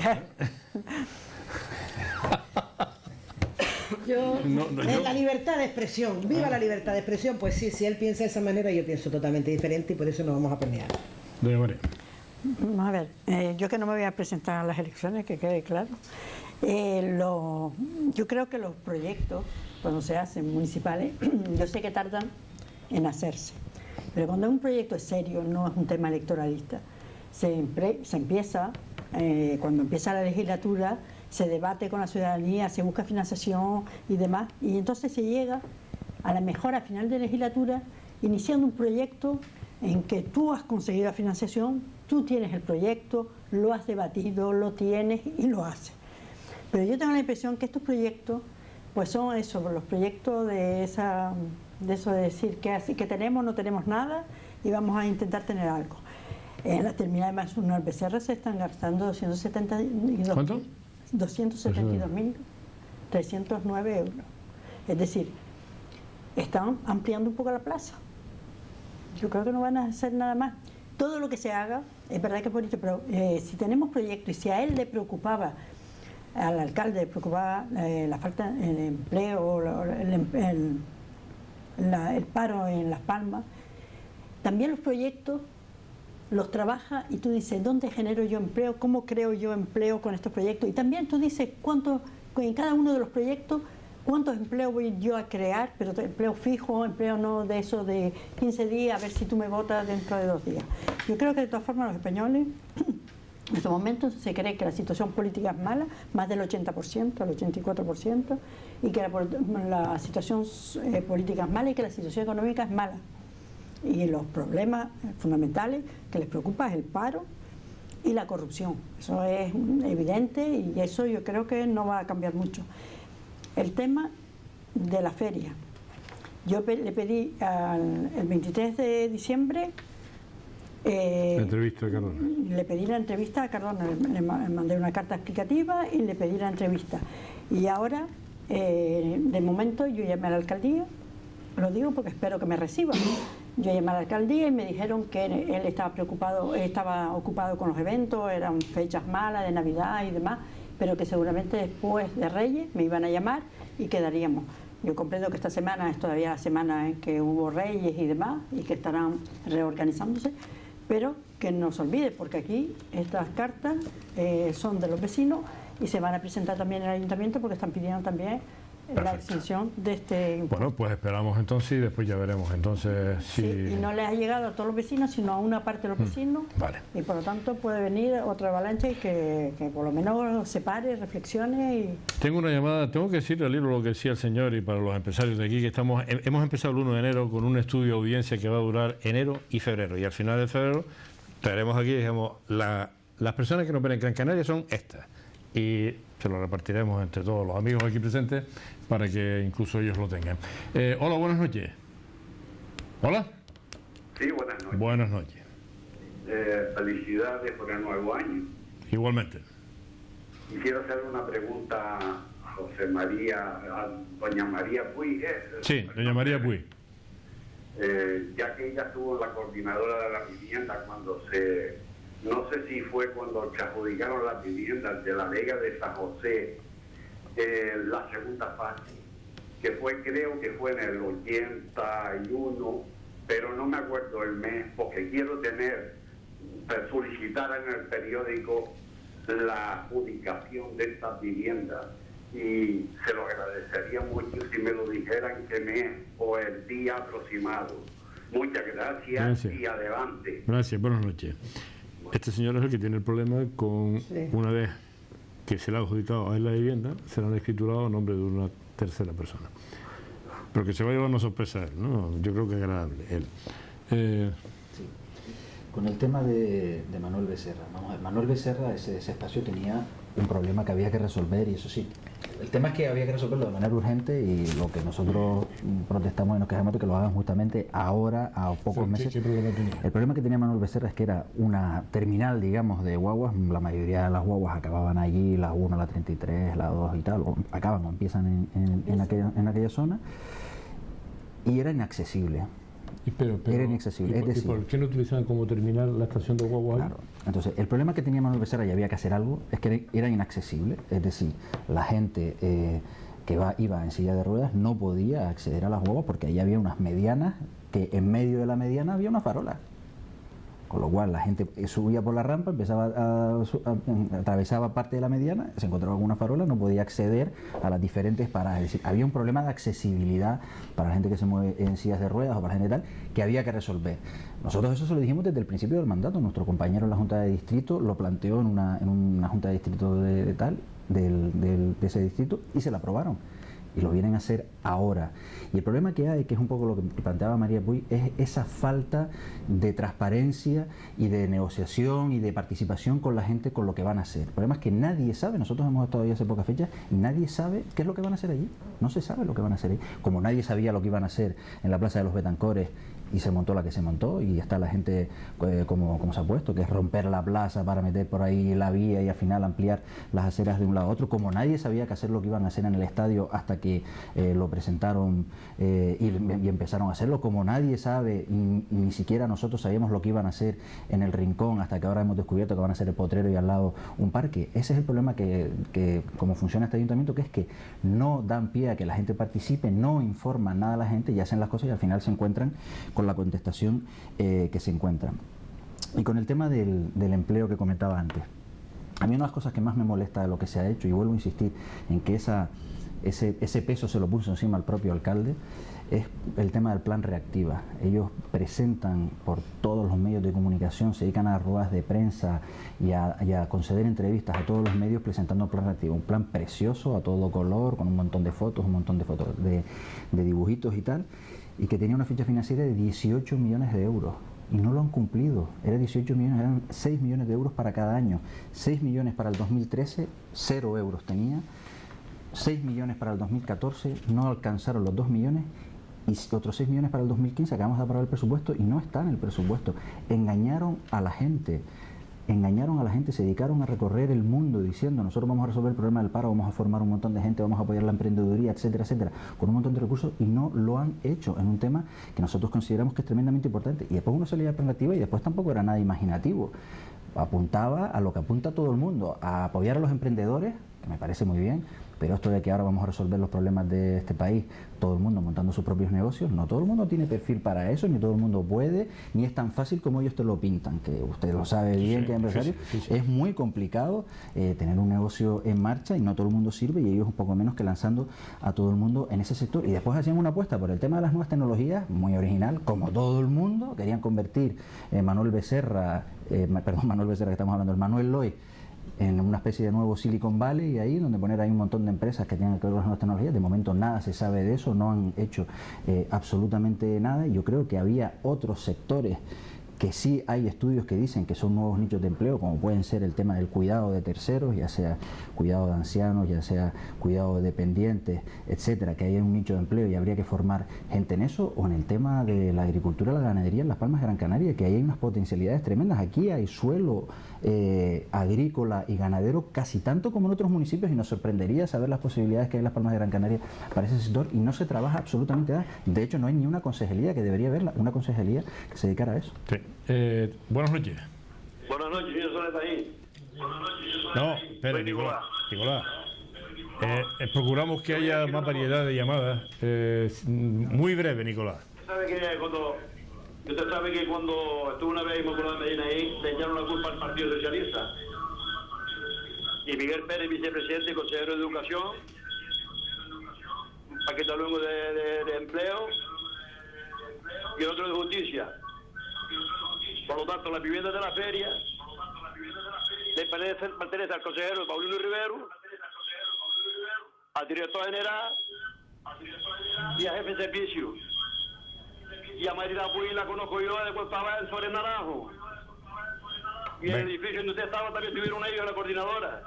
Yo, la libertad de expresión, viva la libertad de expresión, pues sí, si él piensa de esa manera, yo pienso totalmente diferente y por eso nos vamos a pelear. Doña María. Vamos a ver, yo que no me voy a presentar a las elecciones, que quede claro. Yo creo que los proyectos, cuando se hacen municipales, yo sé que tardan en hacerse, pero cuando un proyecto es serio, no es un tema electoralista, se empieza, cuando empieza la legislatura, se debate con la ciudadanía, se busca financiación y demás, y entonces se llega a la mejor a final de legislatura iniciando un proyecto en que tú has conseguido la financiación, tú tienes el proyecto, lo has debatido, lo tienes y lo haces. Pero yo tengo la impresión que estos proyectos pues son eso, los proyectos de eso de decir que tenemos, no tenemos nada y vamos a intentar tener algo. En la terminal de Manuel Becerra se están gastando 272.309 euros. Es decir, están ampliando un poco la plaza. Yo creo que no van a hacer nada más. Todo lo que se haga es verdad que es bonito, pero si tenemos proyectos y si a él le preocupaba, al alcalde le preocupaba la falta de empleo, el paro en Las Palmas, también los proyectos los trabaja y tú dices, ¿dónde genero yo empleo? ¿Cómo creo yo empleo con estos proyectos? Y también tú dices, en cada uno de los proyectos, ¿cuántos empleos voy yo a crear? Pero empleo fijo, empleo no de eso de 15 días, a ver si tú me votas dentro de 2 días. Yo creo que de todas formas los españoles, en estos momentos se cree que la situación política es mala, más del 80%, el 84%, y que la situación política es mala y que la situación económica es mala. Y los problemas fundamentales que les preocupa es el paro y la corrupción. Eso es evidente y eso yo creo que no va a cambiar mucho. El tema de la feria. Yo le pedí el 23 de diciembre... la entrevista a Cardona. Le pedí la entrevista a Cardona, le mandé una carta explicativa y le pedí la entrevista. Y ahora, de momento, yo llamé a la alcaldía, lo digo porque espero que me reciban. Yo llamé a la alcaldía y me dijeron que él estaba ocupado con los eventos, eran fechas malas de Navidad y demás, pero que seguramente después de Reyes me iban a llamar y quedaríamos. Yo comprendo que esta semana es todavía la semana en que hubo Reyes y demás y que estarán reorganizándose, pero que no se olvide, porque aquí estas cartas son de los vecinos y se van a presentar también en el ayuntamiento porque están pidiendo también la exención de este impuesto. Bueno, pues esperamos entonces y después ya veremos. Entonces, si... Sí, y no les ha llegado a todos los vecinos, sino a una parte de los vecinos. Vale. Y por lo tanto puede venir otra avalancha y que por lo menos se pare, reflexione y... Tengo una llamada, tengo que decirle al hilo lo que decía el señor y para los empresarios de aquí, que hemos empezado el 1 de enero con un estudio de audiencia que va a durar enero y febrero. Y al final de febrero traeremos aquí, digamos, las personas que nos ven en Gran Canaria son estas. Y se lo repartiremos entre todos los amigos aquí presentes para que incluso ellos lo tengan. Hola, buenas noches. Hola. Sí, buenas noches. Buenas noches. Felicidades por el nuevo año. Igualmente. Y quiero hacer una pregunta a José María, a doña María Puy. Sí, doña María Puy. Ya que ella estuvo en la coordinadora de la vivienda cuando no sé si fue cuando se adjudicaron las viviendas de la Vega de San José, la segunda fase, que creo que fue en el 81, pero no me acuerdo el mes, porque quiero solicitar en el periódico la adjudicación de estas viviendas y se lo agradecería mucho si me lo dijeran qué mes o el día aproximado. Muchas gracias. Y adelante. Gracias, buenas noches. Este señor es el que tiene el problema con una vez que se le ha adjudicado a él la vivienda, se la han escriturado a nombre de una tercera persona. Pero que se va a llevar una sorpresa a él, ¿no? Yo creo que es agradable él. Sí. Con el tema de Manuel Becerra, vamos a ver, Manuel Becerra, ese espacio tenía un problema que había que resolver y eso sí. El tema es que había que resolverlo de manera urgente y lo que nosotros protestamos y nos quejamos de que lo hagan justamente ahora, a pocos meses. ¿Qué problema tenía? El problema que tenía Manuel Becerra es que era una terminal, digamos, de guaguas. La mayoría de las guaguas acababan allí, la 1, la 33, la 2 y tal, o acaban o empiezan en aquella zona, y era inaccesible. Pero, era inaccesible. Es decir, ¿y por qué no utilizaban como terminal la estación de guaguas? Claro. Entonces, el problema que tenía Manuel Becerra y había que hacer algo es que era inaccesible. Es decir, la gente que iba en silla de ruedas no podía acceder a las guaguas porque ahí había unas medianas que en medio de la mediana había una farola. Con lo cual la gente subía por la rampa, atravesaba parte de la mediana, se encontraba con una farola, no podía acceder a las diferentes paradas. Es decir, había un problema de accesibilidad para la gente que se mueve en sillas de ruedas o para la gente tal, que había que resolver. Nosotros eso se lo dijimos desde el principio del mandato. Nuestro compañero en la Junta de Distrito lo planteó en una Junta de Distrito de ese distrito y se la aprobaron. Y lo vienen a hacer ahora. Y el problema que hay, que es un poco lo que planteaba María Puy, es esa falta de transparencia y de negociación y de participación con la gente con lo que van a hacer. El problema es que nadie sabe, nosotros hemos estado ahí hace pocas fechas, y nadie sabe qué es lo que van a hacer allí. No se sabe lo que van a hacer allí. Como nadie sabía lo que iban a hacer en la Plaza de los Betancores y se montó la que se montó, y está la gente como se ha puesto, que es romper la plaza para meter por ahí la vía y al final ampliar las aceras de un lado a otro, como nadie sabía qué hacer lo que iban a hacer en el estadio hasta que lo presentaron y empezaron a hacerlo, como nadie sabe, ni siquiera nosotros sabíamos lo que iban a hacer en el Rincón hasta que ahora hemos descubierto que van a hacer el Potrero y al lado un parque. Ese es el problema que como funciona este ayuntamiento, que es que no dan pie a que la gente participe, no informan nada a la gente y hacen las cosas y al final se encuentran con la contestación que se encuentran. Y con el tema del empleo que comentaba antes, a mí una de las cosas que más me molesta de lo que se ha hecho, y vuelvo a insistir en que ese peso se lo puso encima al propio alcalde, es el tema del plan Reactiva. Ellos presentan por todos los medios de comunicación, se dedican a ruedas de prensa y a conceder entrevistas a todos los medios presentando el plan Reactiva, un plan precioso a todo color, con un montón de fotos, de dibujitos y tal, y que tenía una ficha financiera de 18 millones de euros. Y no lo han cumplido. Era 18 millones, eran 6 millones de euros para cada año. 6 millones para el 2013, 0 euros tenía. 6 millones para el 2014, no alcanzaron los 2 millones. Y otros 6 millones para el 2015, acabamos de aprobar el presupuesto y no está en el presupuesto. Engañaron a la gente, se dedicaron a recorrer el mundo diciendo nosotros vamos a resolver el problema del paro, vamos a formar un montón de gente, vamos a apoyar la emprendeduría, etcétera, etcétera, con un montón de recursos, y no lo han hecho en un tema que nosotros consideramos que es tremendamente importante. Y después uno se leía alternativa y después tampoco era nada imaginativo. Apuntaba a lo que apunta todo el mundo, a apoyar a los emprendedores, que me parece muy bien, pero esto de que ahora vamos a resolver los problemas de este país, todo el mundo montando sus propios negocios, no todo el mundo tiene perfil para eso, ni todo el mundo puede, ni es tan fácil como ellos te lo pintan, que usted lo sabe bien, sí, que empresario, sí. Es muy complicado tener un negocio en marcha y no todo el mundo sirve, y ellos un poco menos que lanzando a todo el mundo en ese sector. Y después hacían una apuesta por el tema de las nuevas tecnologías, muy original, como todo el mundo, querían convertir Manuel Becerra que estamos hablando, el Manuel Loy, en una especie de nuevo Silicon Valley, y ahí donde poner ahí un montón de empresas que tienen que ver con las nuevas tecnologías. De momento nada se sabe de eso, no han hecho absolutamente nada, y yo creo que había otros sectores que sí hay estudios que dicen que son nuevos nichos de empleo, como pueden ser el tema del cuidado de terceros, ya sea cuidado de ancianos, ya sea cuidado de dependientes, etcétera, que hay un nicho de empleo y habría que formar gente en eso, o en el tema de la agricultura y la ganadería en Las Palmas de Gran Canaria, que ahí hay unas potencialidades tremendas. Aquí hay suelo agrícola y ganadero casi tanto como en otros municipios, y nos sorprendería saber las posibilidades que hay en Las Palmas de Gran Canaria para ese sector, y no se trabaja absolutamente nada. De hecho, no hay ni una concejalía, que debería haberla, una concejalía que se dedicara a eso. Sí. Buenas noches. Buenas noches, señor Soledad ahí. No, espera, Nicolás. Procuramos que haya más variedad de llamadas. Muy breve, Nicolás. Usted sabe que cuando estuve una vez en Inmaculada Medina ahí, le echaron la culpa al Partido Socialista. Y Miguel Pérez, vicepresidente, consejero de Educación, Paquita Luengo de Empleo y el otro de Justicia. Por lo tanto, la vivienda de la feria le pertenece al consejero Paulino Rivero, al director general y a jefe de servicio. Y a Marina Puy la conozco yo, después estaba en Sobre Naranjo. Y en el edificio donde usted estaba también tuvieron ellos en la coordinadora.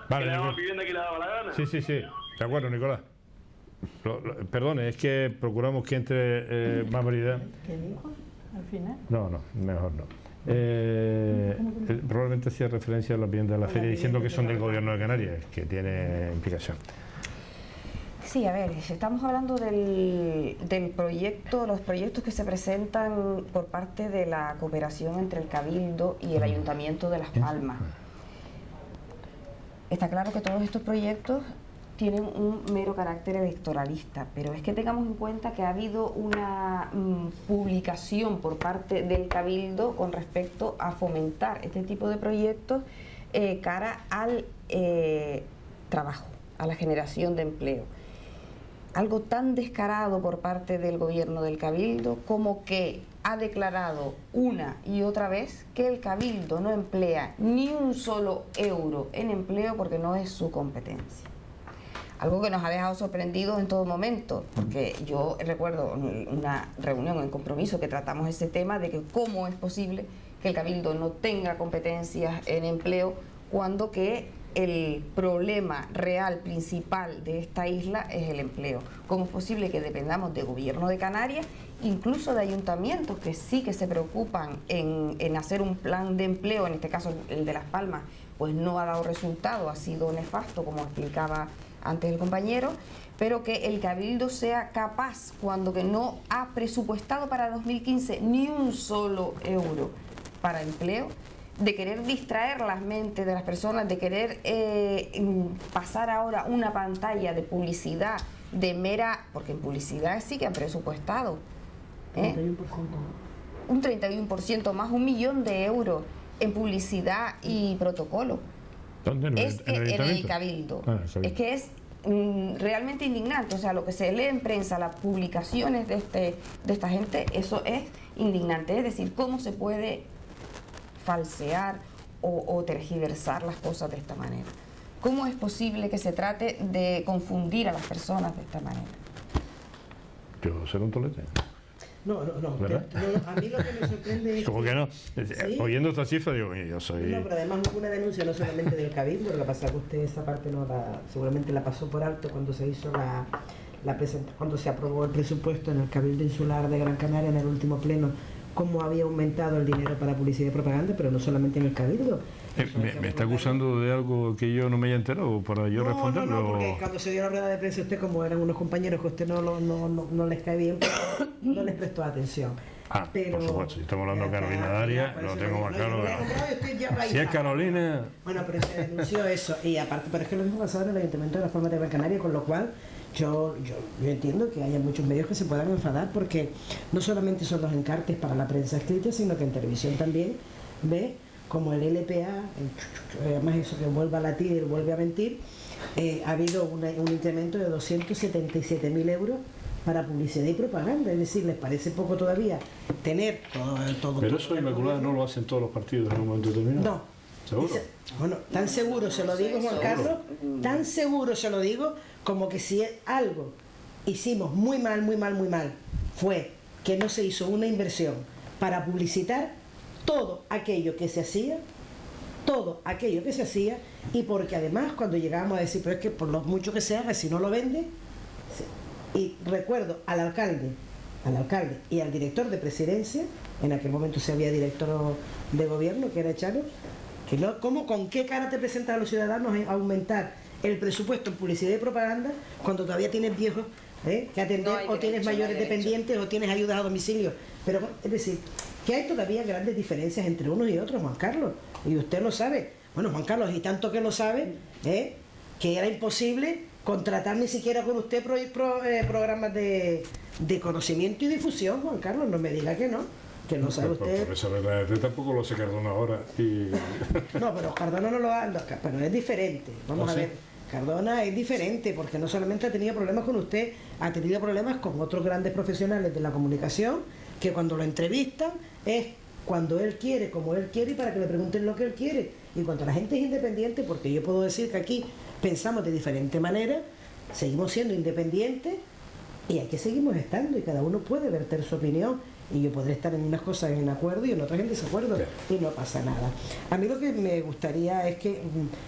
Vale, que le daban vivienda que le daba la gana. Sí. De acuerdo, Nicolás. Perdone, es que procuramos que entre más variedad. ¿Qué dijo al final? No, mejor no. Probablemente hacía referencia a las viviendas de la feria, diciendo que son del gobierno de Canarias, que tiene implicación. Sí, a ver, estamos hablando del proyecto, los proyectos que se presentan por parte de la cooperación entre el Cabildo y el Ayuntamiento de Las Palmas. Está claro que todos estos proyectos tienen un mero carácter electoralista, pero es que tengamos en cuenta que ha habido una publicación por parte del Cabildo con respecto a fomentar este tipo de proyectos cara al trabajo, a la generación de empleo. Algo tan descarado por parte del gobierno del Cabildo como que ha declarado una y otra vez que el Cabildo no emplea ni un solo euro en empleo porque no es su competencia. Algo que nos ha dejado sorprendidos en todo momento, porque yo recuerdo una reunión en Compromiso que tratamos ese tema de que cómo es posible que el Cabildo no tenga competencias en empleo cuando que el problema real principal de esta isla es el empleo. ¿Cómo es posible que dependamos del gobierno de Canarias, incluso de ayuntamientos que sí que se preocupan en hacer un plan de empleo? En este caso el de Las Palmas pues no ha dado resultado, ha sido nefasto, como explicaba antes el compañero, pero que el Cabildo sea capaz, cuando que no ha presupuestado para 2015 ni un solo euro para empleo, de querer distraer las mentes de las personas, de querer pasar ahora una pantalla de publicidad, de mera, porque en publicidad sí que han presupuestado 31%. Un 31% más, 1 millón de euros en publicidad y protocolo. ¿Dónde? Es que en el Cabildo. Es que es realmente indignante. O sea, lo que se lee en prensa, las publicaciones de esta gente, eso es indignante. Es decir, cómo se puede falsear o tergiversar las cosas de esta manera. ¿Cómo es posible que se trate de confundir a las personas de esta manera? Yo seré un tolete. No, ¿Verdad? A mí lo que me sorprende es... ¿Cómo que no? ¿Sí? Oyendo esta cifra digo, yo soy... No, pero además hubo una denuncia no solamente del Cabildo, lo que pasa es que usted esa parte seguramente la pasó por alto cuando se hizo cuando se aprobó el presupuesto en el Cabildo Insular de Gran Canaria en el último pleno, cómo había aumentado el dinero para publicidad y propaganda, pero no solamente en el Cabildo. ¿Me está acusando de algo que yo no me haya enterado para yo responderlo? No, porque cuando se dio la rueda de prensa, usted, como eran unos compañeros que a usted no les cae bien, no les prestó atención. Pero, por supuesto, si estamos hablando de Carolina Daria, lo tengo más claro. Si es Carolina... Bueno, pero se denunció eso, y aparte, pero es que lo mismo pasado en el Ayuntamiento de Las Palmas de Gran Canaria, con lo cual yo entiendo que haya muchos medios que se puedan enfadar, porque no solamente son los encartes para la prensa escrita, sino que en televisión también ve como el LPA, además eso que vuelve a latir, vuelve a mentir, ha habido un incremento de 277.000 euros para publicidad y propaganda. Es decir, ¿les parece poco todavía tener todo? Pero eso, Inmaculada, no lo hacen todos los partidos en un momento determinado. No. ¿Seguro? Bueno, tan seguro se lo digo, Juan Carlos, tan seguro se lo digo, como que si algo hicimos muy mal, fue que no se hizo una inversión para publicitar todo aquello que se hacía, y porque además cuando llegábamos a decir, pero es que por lo mucho que se haga, si no lo vende, y recuerdo al alcalde y al director de presidencia, en aquel momento se había director de gobierno, que era Charo, que ¿con qué cara te presentas a los ciudadanos a aumentar el presupuesto en publicidad y propaganda cuando todavía tienes viejos que atender, o tienes mayores dependientes, o tienes ayudas a domicilio? Pero es decir, que hay todavía grandes diferencias entre unos y otros, Juan Carlos, y usted lo sabe. Bueno, Juan Carlos, y tanto que lo sabe, que era imposible contratar ni siquiera con usted programas de conocimiento y difusión, Juan Carlos, no me diga que no. Que no sabe usted. Por eso tampoco lo hace Cardona ahora. No, pero Cardona no lo hace, pero es diferente. Vamos a ver. Cardona es diferente porque no solamente ha tenido problemas con usted, ha tenido problemas con otros grandes profesionales de la comunicación, que cuando lo entrevistan es cuando él quiere, como él quiere, y para que le pregunten lo que él quiere. Y cuando la gente es independiente, porque yo puedo decir que aquí pensamos de diferente manera, seguimos siendo independientes y aquí seguimos estando, y cada uno puede verter su opinión, y yo podré estar en unas cosas en acuerdo y en otras en desacuerdo, y no pasa nada. A mí lo que me gustaría es que,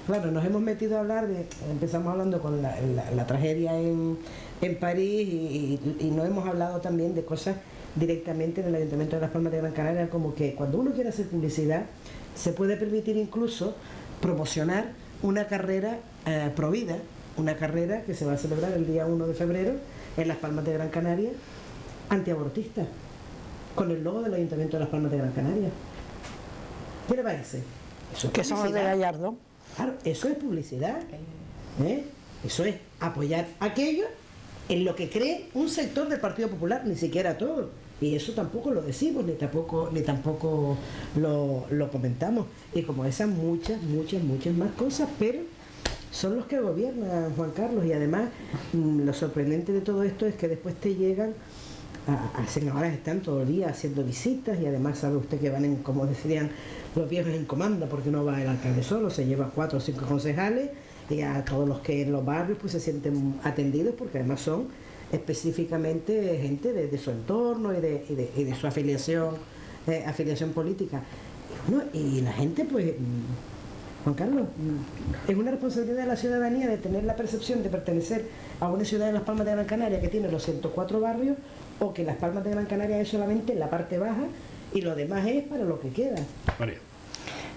claro, nos hemos metido a hablar empezamos hablando con la tragedia en París, y no hemos hablado también de cosas directamente en el Ayuntamiento de Las Palmas de Gran Canaria, como que cuando uno quiere hacer publicidad se puede permitir incluso promocionar una carrera provida, una carrera que se va a celebrar el día 1 de febrero en Las Palmas de Gran Canaria, antiabortista, con el logo del Ayuntamiento de Las Palmas de Gran Canaria. ¿Qué le parece? Eso es que somos de Gallardo. Claro, eso es publicidad. Eso es apoyar aquello en lo que cree un sector del Partido Popular, ni siquiera todo. Y eso tampoco lo decimos, ni tampoco lo comentamos. Y como esas muchas más cosas, pero son los que gobiernan, Juan Carlos. Y además, lo sorprendente de todo esto es que después te llegan, ahora están todo el día haciendo visitas, y además sabe usted que van como decían los viejos, en comanda, porque no va el alcalde solo, se lleva 4 o 5 concejales, y a todos los que en los barrios pues se sienten atendidos, porque además son específicamente gente de su entorno y de su afiliación política. Y la gente pues Juan Carlos, es una responsabilidad de la ciudadanía de tener la percepción de pertenecer a una ciudad de Las Palmas de Gran Canaria que tiene los 104 barrios, o que Las Palmas de Gran Canaria es solamente la parte baja y lo demás es para lo que queda. María.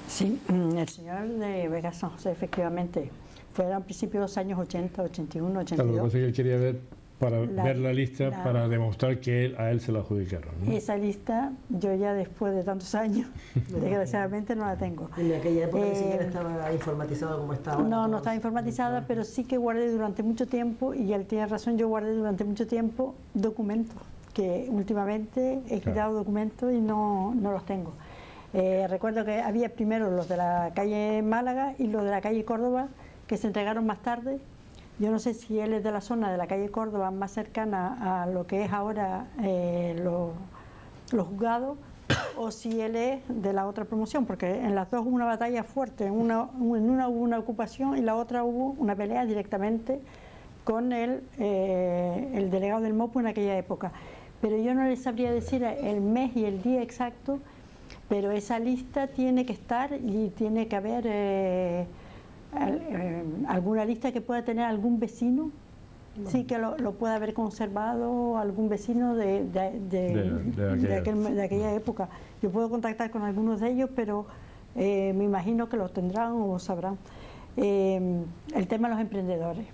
Sí, el señor de Vega San José, efectivamente, fueron al principio de los años 80, 81, 82. Lo que pasa es que él quería ver la lista para demostrar que a él se la adjudicaron, ¿no? Esa lista, yo ya después de tantos años, desgraciadamente no la tengo. En aquella época ni siquiera estaba informatizado como está ahora. No estaba informatizada, pero sí que guardé durante mucho tiempo, y él tiene razón, yo guardé durante mucho tiempo documentos, que últimamente he quitado documentos y no los tengo. Recuerdo que había primero los de la calle Málaga y los de la calle Córdoba, que se entregaron más tarde. Yo no sé si él es de la zona de la calle Córdoba, más cercana a lo que es ahora los juzgados, o si él es de la otra promoción, porque en las dos hubo una batalla fuerte, en una hubo una ocupación y la otra hubo una pelea directamente con el delegado del MOPU en aquella época. Pero yo no les sabría decir el mes y el día exacto, pero esa lista tiene que estar y tiene que haber alguna lista que pueda tener algún vecino, sí, que lo pueda haber conservado algún vecino de aquella época. Yo puedo contactar con algunos de ellos, pero me imagino que lo tendrán o sabrán. El tema de los emprendedores.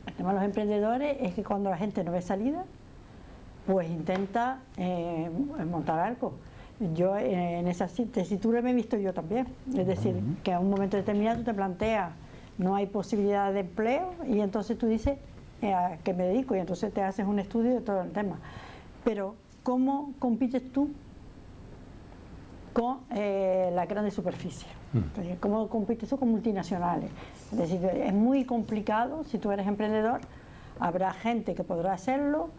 El tema de los emprendedores es que cuando la gente no ve salida, pues intenta montar algo. Yo en esa tesitura me he visto yo también, es decir, que a un momento determinado tú te planteas, no hay posibilidad de empleo, y entonces tú dices, ¿a qué me dedico? Y entonces te haces un estudio de todo el tema. Pero, ¿cómo compites tú con las grandes superficies? ¿Cómo compites tú con multinacionales? Es decir, es muy complicado. Si tú eres emprendedor, habrá gente que podrá hacerlo,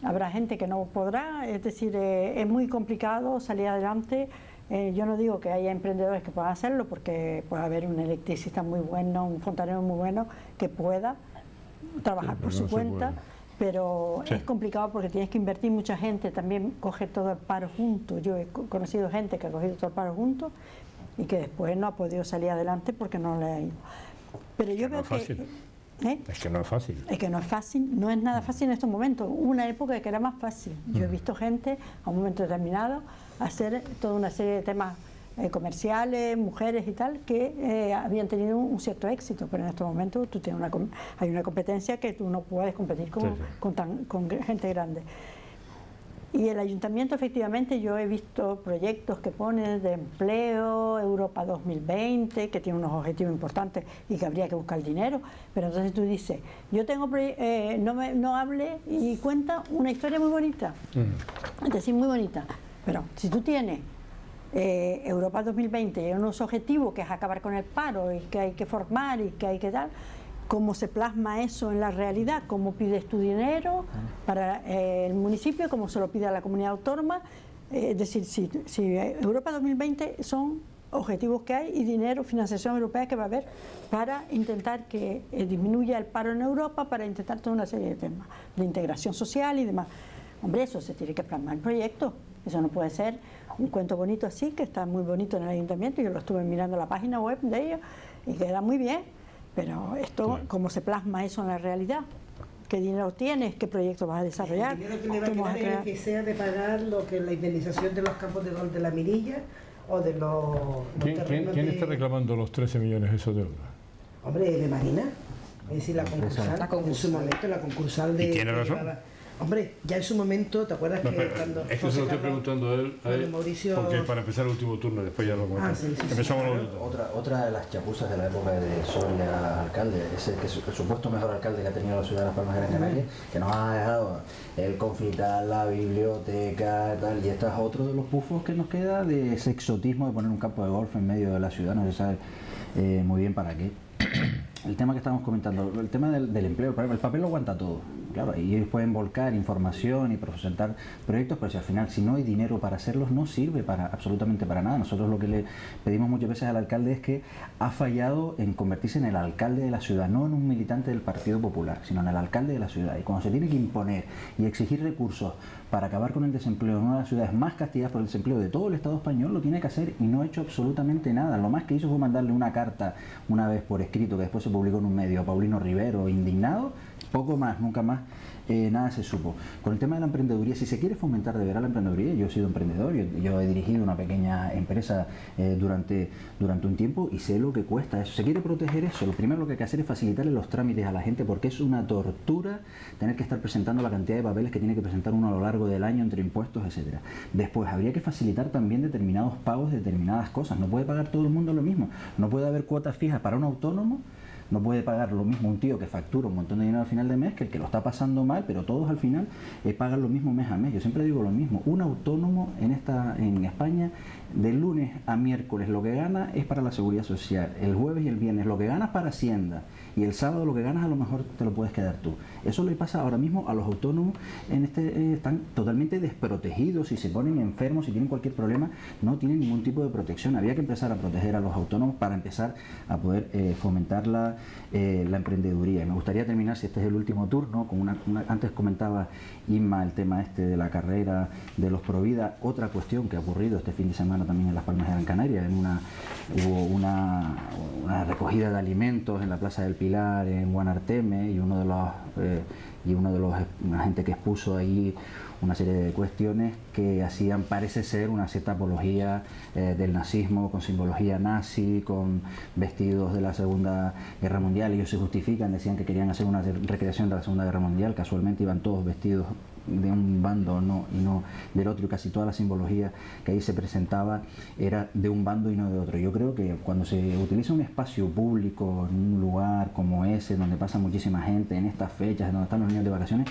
habrá gente que no podrá, es decir, es muy complicado salir adelante. Yo no digo que haya emprendedores que puedan hacerlo, porque puede haber un electricista muy bueno, un fontanero muy bueno que pueda trabajar por su cuenta, pero es complicado porque tienes que invertir mucha gente, también coger todo el paro junto. Yo he conocido gente que ha cogido todo el paro junto y que después no ha podido salir adelante porque no le ha ido. Pero yo veo que... Es que no es fácil. Es que no es fácil, no es nada fácil en estos momentos. Hubo una época que era más fácil. Yo he visto gente a un momento determinado hacer toda una serie de temas comerciales, mujeres y tal, que habían tenido un cierto éxito, pero en estos momentos tú tienes hay una competencia que tú no puedes competir con gente grande. Y el ayuntamiento, efectivamente, yo he visto proyectos que pone de empleo, Europa 2020, que tiene unos objetivos importantes y que habría que buscar el dinero, pero entonces tú dices, yo tengo no hable y cuenta una historia muy bonita, es decir, muy bonita, pero si tú tienes Europa 2020 y unos objetivos que es acabar con el paro y que hay que formar y que hay que dar, ¿cómo se plasma eso en la realidad? ¿Cómo pides tu dinero para el municipio? ¿Cómo se lo pide a la comunidad autónoma? Es decir, si Europa 2020 son objetivos que hay y dinero, financiación europea que va a haber para intentar que disminuya el paro en Europa, para intentar toda una serie de temas de integración social y demás. Hombre, eso se tiene que plasmar en proyectos. Eso no puede ser un cuento bonito así, que está muy bonito en el ayuntamiento. Yo lo estuve mirando en la página web de ellos y queda muy bien. Pero esto, ¿cómo se plasma eso en la realidad? ¿Qué dinero tienes? ¿Qué proyectos vas a desarrollar? El dinero que le va a quedar es el que sea de pagar lo que la indemnización de los campos de golf de la Mirilla o de los ¿Quién está reclamando los 13 millones esos de obra? Hombre, de Marina, es decir, la concursal. En su momento, la concursal de... ¿Y tiene razón? Hombre, ya en su momento, ¿te acuerdas que cuando... Es que se lo estoy preguntando a él, Mauricio... porque para empezar el último turno, después ya lo comentamos. Empezamos Otra de las chapuzas de la época de Soria alcalde, ese que el supuesto mejor alcalde que ha tenido la ciudad de Las Palmas de Gran Canaria, que nos ha dejado el conflitar, la biblioteca, tal, y este es otro de los pufos que nos queda de ese exotismo de poner un campo de golf en medio de la ciudad, no se sabe muy bien para qué. El tema que estamos comentando, el tema del empleo, el papel lo aguanta todo. claro, y ellos pueden volcar información y presentar proyectos, pero si al final, si no hay dinero para hacerlos, no sirve para absolutamente para nada. Nosotros lo que le pedimos muchas veces al alcalde es que ha fallado en convertirse en el alcalde de la ciudad, no en un militante del Partido Popular, sino en el alcalde de la ciudad. Y cuando se tiene que imponer y exigir recursos para acabar con el desempleo en una de las ciudades más castigadas por el desempleo de todo el Estado español, lo tiene que hacer y no ha hecho absolutamente nada. Lo más que hizo fue mandarle una carta una vez por escrito, que después se publicó en un medio, a Paulino Rivero, indignado, poco más, nunca más. Nada se supo. Con el tema de la emprendeduría, si se quiere fomentar de verdad la emprendeduría, yo he sido emprendedor, yo he dirigido una pequeña empresa durante un tiempo y sé lo que cuesta eso. Se quiere proteger eso, lo primero que hay que hacer es facilitarle los trámites a la gente, porque es una tortura tener que estar presentando la cantidad de papeles que tiene que presentar uno a lo largo del año entre impuestos, etcétera. Después habría que facilitar también determinados pagos de determinadas cosas. No puede pagar todo el mundo lo mismo, no puede haber cuotas fijas para un autónomo. No puede pagar lo mismo un tío que factura un montón de dinero al final de mes que el que lo está pasando mal, pero todos al final pagan lo mismo mes a mes. Yo siempre digo lo mismo, un autónomo en España de lunes a miércoles lo que gana es para la seguridad social, el jueves y el viernes lo que ganas para Hacienda y el sábado lo que ganas a lo mejor te lo puedes quedar tú. Eso le pasa ahora mismo a los autónomos, están totalmente desprotegidos, si se ponen enfermos, si tienen cualquier problema, no tienen ningún tipo de protección. Había que empezar a proteger a los autónomos para empezar a poder fomentar la emprendeduría. Me gustaría terminar, si este es el último turno, con antes comentaba Inma el tema de la carrera de los Provida. Otra cuestión que ha ocurrido este fin de semana también en Las Palmas de Gran Canaria, hubo una recogida de alimentos en la Plaza del Pilar en Guanarteme, y una gente que expuso ahí una serie de cuestiones que hacían, parece ser, una cierta apología del nazismo, con simbología nazi, con vestidos de la Segunda Guerra Mundial. Ellos se justifican, decían que querían hacer una recreación de la Segunda Guerra Mundial, casualmente iban todos vestidos de un bando y no del otro, y casi toda la simbología que ahí se presentaba era de un bando y no de otro. Yo creo que cuando se utiliza un espacio público en un lugar como ese, donde pasa muchísima gente, en estas fechas, donde están los niños de vacaciones,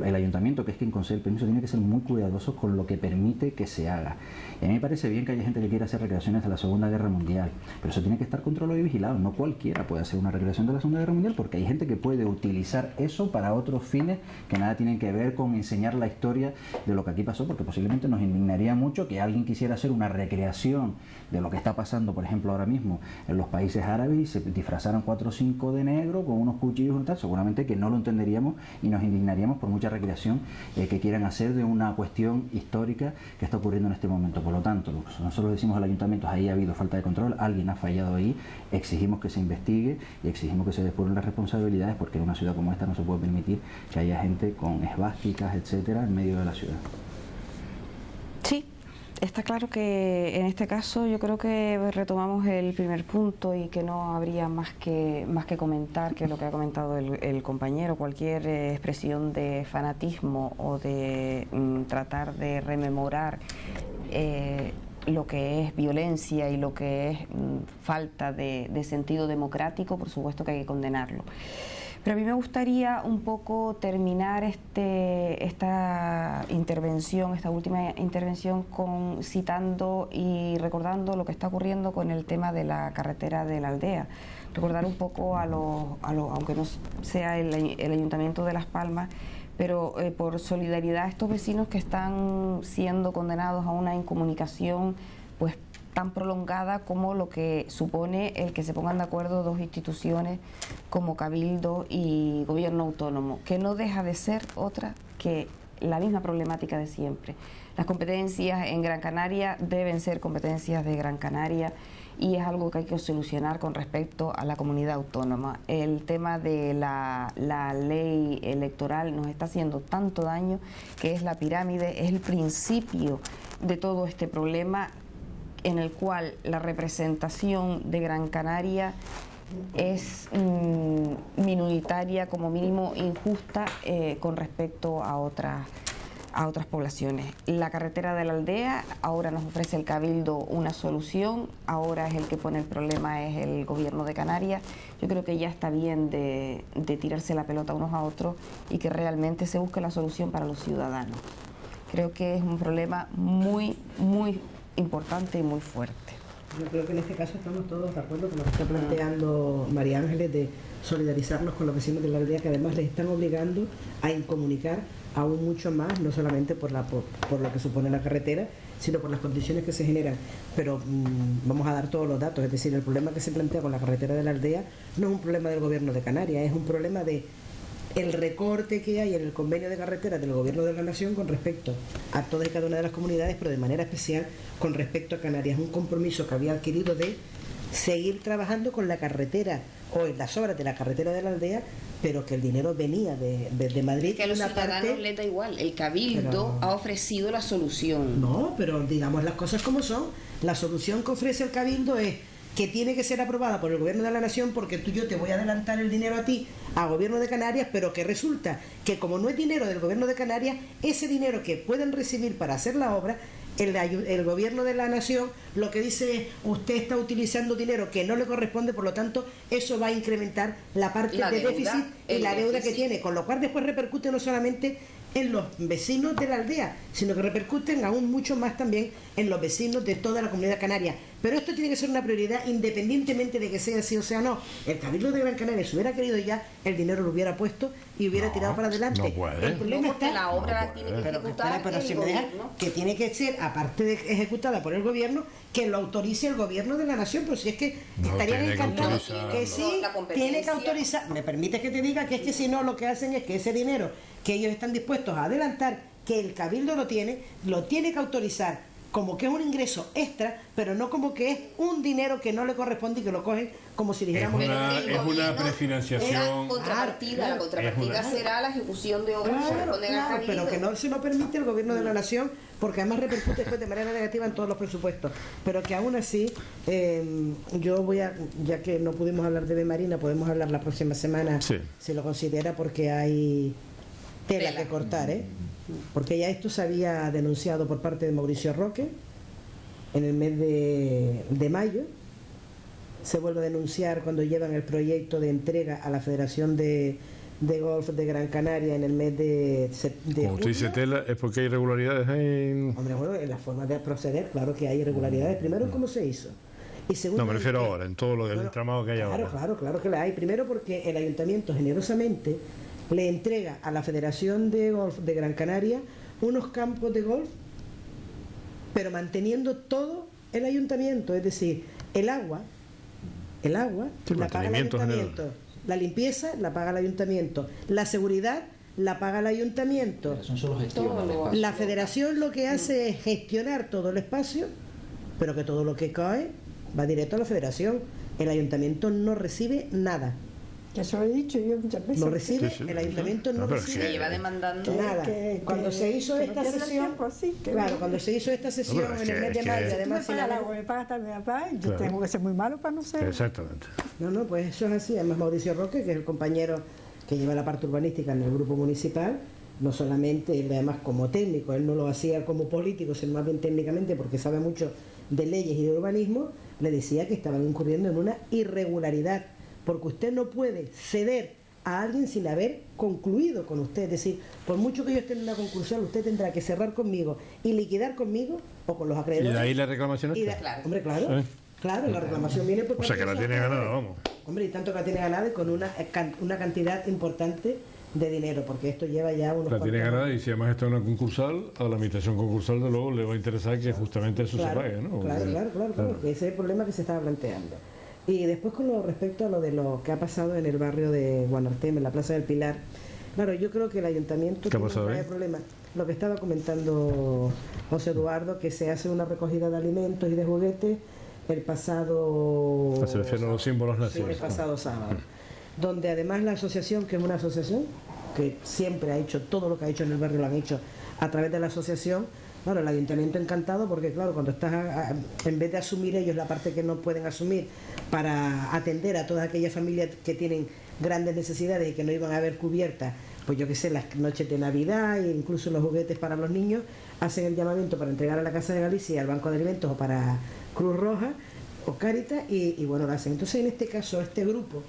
el ayuntamiento, que es quien concede el permiso, tiene que ser muy cuidadoso con lo que permite que se haga. Y a mí me parece bien que haya gente que quiera hacer recreaciones de la Segunda Guerra Mundial, pero eso tiene que estar controlado y vigilado. No cualquiera puede hacer una recreación de la Segunda Guerra Mundial, porque hay gente que puede utilizar eso para otros fines que nada tienen que ver con enseñar la historia de lo que aquí pasó, porque posiblemente nos indignaría mucho que alguien quisiera hacer una recreación de lo que está pasando, por ejemplo, ahora mismo en los países árabes, y se disfrazaran 4 o 5 de negro con unos cuchillos y tal. Seguramente que no lo entenderíamos y nos indignaríamos por mucha recreación que quieran hacer de una cuestión histórica que está ocurriendo en este momento. Por lo tanto, nosotros decimos al ayuntamiento, ahí ha habido falta de control, alguien ha fallado ahí, exigimos que se investigue y exigimos que se depuren las responsabilidades, porque en una ciudad como esta no se puede permitir que haya gente con esvásticas, etcétera, en medio de la ciudad. Sí, está claro que en este caso yo creo que retomamos el primer punto y que no habría más que comentar que lo que ha comentado el compañero. Cualquier expresión de fanatismo o de tratar de rememorar lo que es violencia y lo que es falta de sentido democrático, por supuesto que hay que condenarlo. Pero a mí me gustaría un poco terminar esta última intervención, citando y recordando lo que está ocurriendo con el tema de la carretera de la aldea. Recordar un poco aunque no sea el Ayuntamiento de Las Palmas, pero por solidaridad a estos vecinos que están siendo condenados a una incomunicación pues tan prolongada como lo que supone el que se pongan de acuerdo dos instituciones como Cabildo y Gobierno Autónomo, que no deja de ser otra que la misma problemática de siempre. Las competencias en Gran Canaria deben ser competencias de Gran Canaria y es algo que hay que solucionar con respecto a la comunidad autónoma. El tema de la ley electoral nos está haciendo tanto daño, que es la pirámide, es el principio de todo este problema, en el cual la representación de Gran Canaria es minoritaria, como mínimo injusta con respecto a otras poblaciones. La carretera de la aldea, ahora nos ofrece el Cabildo una solución, ahora es el que pone el problema, es el Gobierno de Canarias. Yo creo que ya está bien de tirarse la pelota unos a otros y que realmente se busque la solución para los ciudadanos. Creo que es un problema muy, muy importante y muy fuerte. Yo creo que en este caso estamos todos de acuerdo con lo que está planteando María Ángeles, de solidarizarnos con los vecinos de la aldea, que además les están obligando a incomunicar aún mucho más, no solamente por lo que supone la carretera, sino por las condiciones que se generan. Pero vamos a dar todos los datos, es decir, el problema que se plantea con la carretera de la aldea no es un problema del gobierno de Canarias, es un problema de el recorte que hay en el convenio de carreteras del gobierno de la nación con respecto a todas y cada una de las comunidades, pero de manera especial con respecto a Canarias, un compromiso que había adquirido de seguir trabajando con la carretera o en las obras de la carretera de la aldea, pero que el dinero venía de Madrid. Que a los ciudadanos les da igual, el Cabildo ha ofrecido la solución. No, pero digamos las cosas como son. La solución que ofrece el Cabildo es que tiene que ser aprobada por el gobierno de la nación, porque yo te voy a adelantar el dinero a ti, al gobierno de Canarias, pero que resulta que como no es dinero del gobierno de Canarias, ese dinero que pueden recibir para hacer la obra, el gobierno de la nación lo que dice es: usted está utilizando dinero que no le corresponde, por lo tanto eso va a incrementar la parte de déficit y la deuda que tiene, con lo cual después repercute no solamente en los vecinos de la aldea, sino que repercuten aún mucho más también en los vecinos de toda la comunidad canaria. Pero esto tiene que ser una prioridad independientemente de que sea así o sea no. El Cabildo de Gran Canaria, si hubiera querido ya, el dinero lo hubiera puesto y hubiera tirado para adelante. No puede. El problema está, la obra la tiene que ejecutar pero si me deja, que tiene que ser, aparte de ejecutada por el gobierno, que lo autorice el gobierno de la nación. Pero si es que estarían encantados que sí, tiene que autorizar. ¿Me permites que te diga que es que si no, lo que hacen es que ese dinero que ellos están dispuestos a adelantar, que el Cabildo lo tiene que autorizar como que es un ingreso extra, pero no como que es un dinero que no le corresponde y que lo cogen como si dijéramos... Es una prefinanciación. La contrapartida será la ejecución de obras que corresponden al Cabildo. Pero que no se lo permite el gobierno de la nación, porque además repercute después de manera negativa en todos los presupuestos. Pero que aún así, yo voy a, ya que no pudimos hablar de Marina, podemos hablar la próxima semana, si lo considera, porque hay tela que cortar, porque ya esto se había denunciado por parte de Mauricio Roque en el mes de mayo. Se vuelve a denunciar cuando llevan el proyecto de entrega a la Federación de Golf de Gran Canaria en el mes de Como usted dice tela, es porque hay irregularidades en... Hombre, bueno, en la forma de proceder, claro que hay irregularidades. Primero, ¿cómo se hizo? Y segundo, no, me refiero ahora, en todo lo del entramado que hay ahora. Claro que la hay. Primero porque el ayuntamiento generosamente le entrega a la Federación de Golf de Gran Canaria unos campos de golf, pero manteniendo todo el ayuntamiento, es decir, el agua la paga el ayuntamiento, la limpieza la paga el ayuntamiento, la seguridad la paga el ayuntamiento. La federación lo que hace es gestionar todo el espacio, pero que todo lo que cae va directo a la federación. El ayuntamiento no recibe nada. Ya se lo he dicho yo muchas veces. No recibe, el ayuntamiento no recibe. Se lleva demandando nada. Cuando se hizo esta sesión, cuando se hizo esta sesión en el mes de mayo, además si me paga también papá, yo tengo que ser muy malo para no ser. Exactamente. No, pues eso es así. Además Mauricio Roque, que es el compañero que lleva la parte urbanística en el grupo municipal, no solamente él además como técnico, él no lo hacía como político, sino más bien técnicamente, porque sabe mucho de leyes y de urbanismo, le decía que estaban incurriendo en una irregularidad, porque usted no puede ceder a alguien sin haber concluido con usted. Es decir, por mucho que yo esté en una conclusión, usted tendrá que cerrar conmigo y liquidar conmigo o con los acreedores. ¿Y de ahí la reclamación está? Hombre, claro. Claro, la reclamación viene por... O sea, que la tiene ganada, vamos. Hombre, y tanto que la tiene ganada y con una cantidad importante de dinero, porque esto lleva ya unos... La tiene ganada, y si además está en una concursal, a la administración concursal de luego le va a interesar que justamente eso se pague, ¿no? Claro, que ese es el problema que se estaba planteando. Y después con respecto a lo de lo que ha pasado en el barrio de Guanarteme, en la Plaza del Pilar, claro, yo creo que el ayuntamiento tiene un grave problema. Lo que estaba comentando José Eduardo, que se hace una recogida de alimentos y de juguetes el pasado... Se refiere a los símbolos nacionales. Sí, el pasado sábado. Donde además la asociación, que es una asociación que siempre ha hecho todo lo que ha hecho en el barrio, lo han hecho a través de la asociación. Claro, el ayuntamiento encantado, porque claro, cuando estás, en vez de asumir ellos la parte que no pueden asumir para atender a todas aquellas familias que tienen grandes necesidades y que no iban a haber cubiertas, pues yo qué sé, las noches de Navidad e incluso los juguetes para los niños, hacen el llamamiento para entregar a la Casa de Galicia, al Banco de Alimentos o para Cruz Roja o Cáritas y bueno, lo hacen. Entonces en este caso este grupo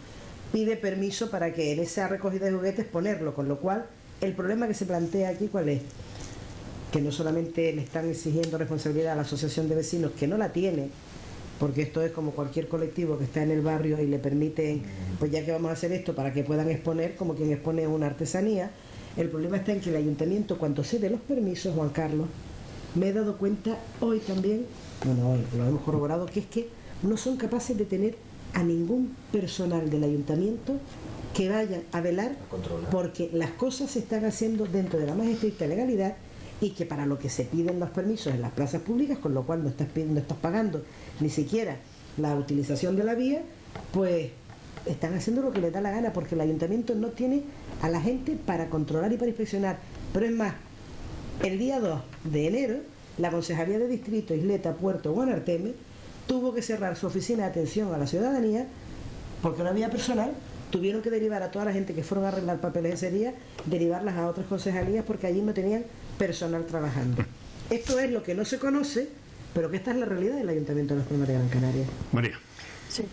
pide permiso para que en esa recogida de juguetes ponerlo, con lo cual el problema que se plantea aquí, ¿cuál es? Que no solamente le están exigiendo responsabilidad a la asociación de vecinos, que no la tiene, porque esto es como cualquier colectivo que está en el barrio y le permiten, pues ya que vamos a hacer esto para que puedan exponer, como quien expone una artesanía. El problema está en que el ayuntamiento, cuando cede los permisos, Juan Carlos, me he dado cuenta hoy también, bueno, hoy lo hemos corroborado, que es que no son capaces de tener a ningún personal del ayuntamiento que vayan a velar porque las cosas se están haciendo dentro de la más estricta legalidad y que para lo que se piden los permisos en las plazas públicas, con lo cual no estás pagando ni siquiera la utilización de la vía, pues están haciendo lo que les da la gana, porque el ayuntamiento no tiene a la gente para controlar y para inspeccionar. Pero es más, el día 2 de enero, la Concejalía de Distrito, Isleta, Puerto, Guanarteme, tuvo que cerrar su oficina de atención a la ciudadanía porque no había personal. Tuvieron que derivar a toda la gente que fueron a arreglar papeles ese día, derivarlas a otras concejalías porque allí no tenían personal trabajando. Esto es lo que no se conoce, pero que esta es la realidad del Ayuntamiento de Las Palmas de Gran Canaria. María. Sí,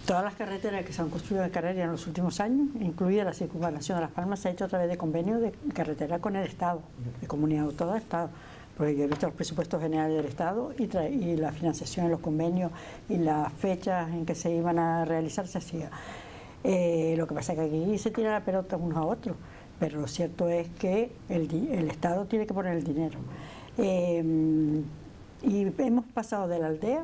todas las carreteras que se han construido en Canarias en los últimos años, incluida la circunvalación de Las Palmas, se ha hecho a través de convenios de carretera con el Estado, de comunidad autónoma del Estado. Porque yo he visto los presupuestos generales del Estado y la financiación de los convenios y las fechas en que se iban a realizar se hacía. Lo que pasa es que aquí se tira la pelota unos a otros, pero lo cierto es que el Estado tiene que poner el dinero. Y hemos pasado de la aldea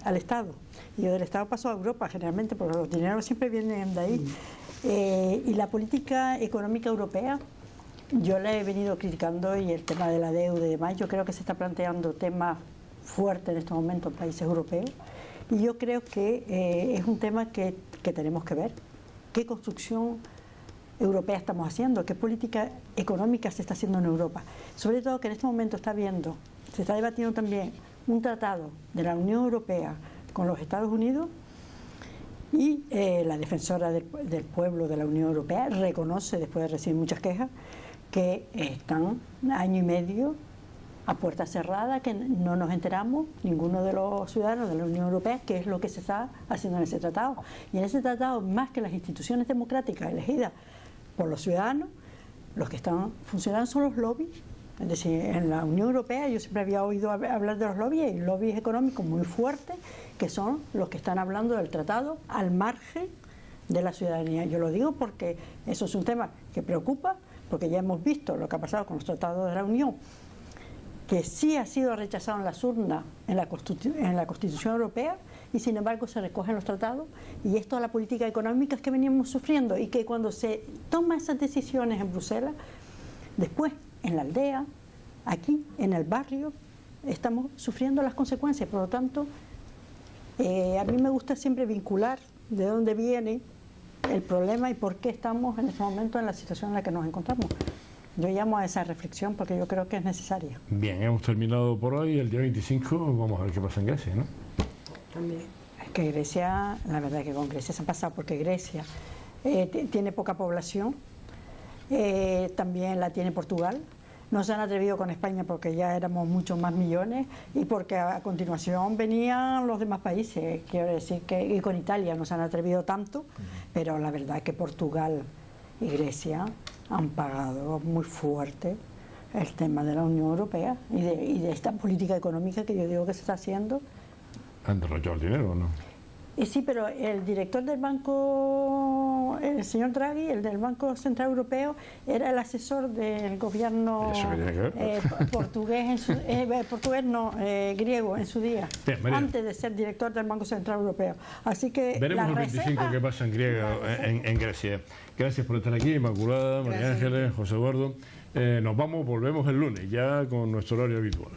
al Estado, y del Estado pasó a Europa generalmente, porque los dineros siempre vienen de ahí. Y la política económica europea, yo la he venido criticando, y el tema de la deuda y demás, yo creo que se está planteando temas fuertes en estos momentos en países europeos, y yo creo que es un tema que tenemos que ver. ¿Qué construcción europea estamos haciendo? ¿Qué política económica se está haciendo en Europa? Sobre todo que en este momento se está debatiendo también un tratado de la Unión Europea con los Estados Unidos, y la defensora del pueblo de la Unión Europea reconoce, después de recibir muchas quejas, que están año y medio a puerta cerrada, que no nos enteramos, ninguno de los ciudadanos de la Unión Europea, qué es lo que se está haciendo en ese tratado. Y en ese tratado, más que las instituciones democráticas elegidas por los ciudadanos, los que están funcionando son los lobbies. Es decir, en la Unión Europea yo siempre había oído hablar de los lobbies, y lobbies económicos muy fuertes, que son los que están hablando del tratado al margen de la ciudadanía. Yo lo digo porque eso es un tema que preocupa, porque ya hemos visto lo que ha pasado con los tratados de la Unión, que sí ha sido rechazado en las urnas en la Constitución Europea, y sin embargo se recogen los tratados, y esto es la política económica que veníamos sufriendo, y que cuando se toman esas decisiones en Bruselas, después en la aldea, aquí en el barrio, estamos sufriendo las consecuencias. Por lo tanto, a mí me gusta siempre vincular de dónde viene el problema y por qué estamos en este momento en la situación en la que nos encontramos. Yo llamo a esa reflexión porque yo creo que es necesaria. Bien, hemos terminado por hoy. El día 25 vamos a ver qué pasa en Grecia, ¿no? También. Es que Grecia, la verdad es que con Grecia se ha pasado, porque Grecia tiene poca población, también la tiene Portugal. No se han atrevido con España porque ya éramos muchos más millones, y porque a continuación venían los demás países, quiero decir que, y con Italia no se han atrevido tanto, pero la verdad es que Portugal y Grecia han pagado muy fuerte el tema de la Unión Europea y de esta política económica que yo digo que se está haciendo. ¿Han derrochado el dinero o no? Sí, pero el director del banco, el señor Draghi, el del Banco Central Europeo, era el asesor del gobierno griego en su día, bien, antes de ser director del Banco Central Europeo. Así que veremos el 25 qué pasa en Grecia. Gracias por estar aquí, Inmaculada, María Ángeles, José Eduardo. Nos vamos, volvemos el lunes ya con nuestro horario habitual.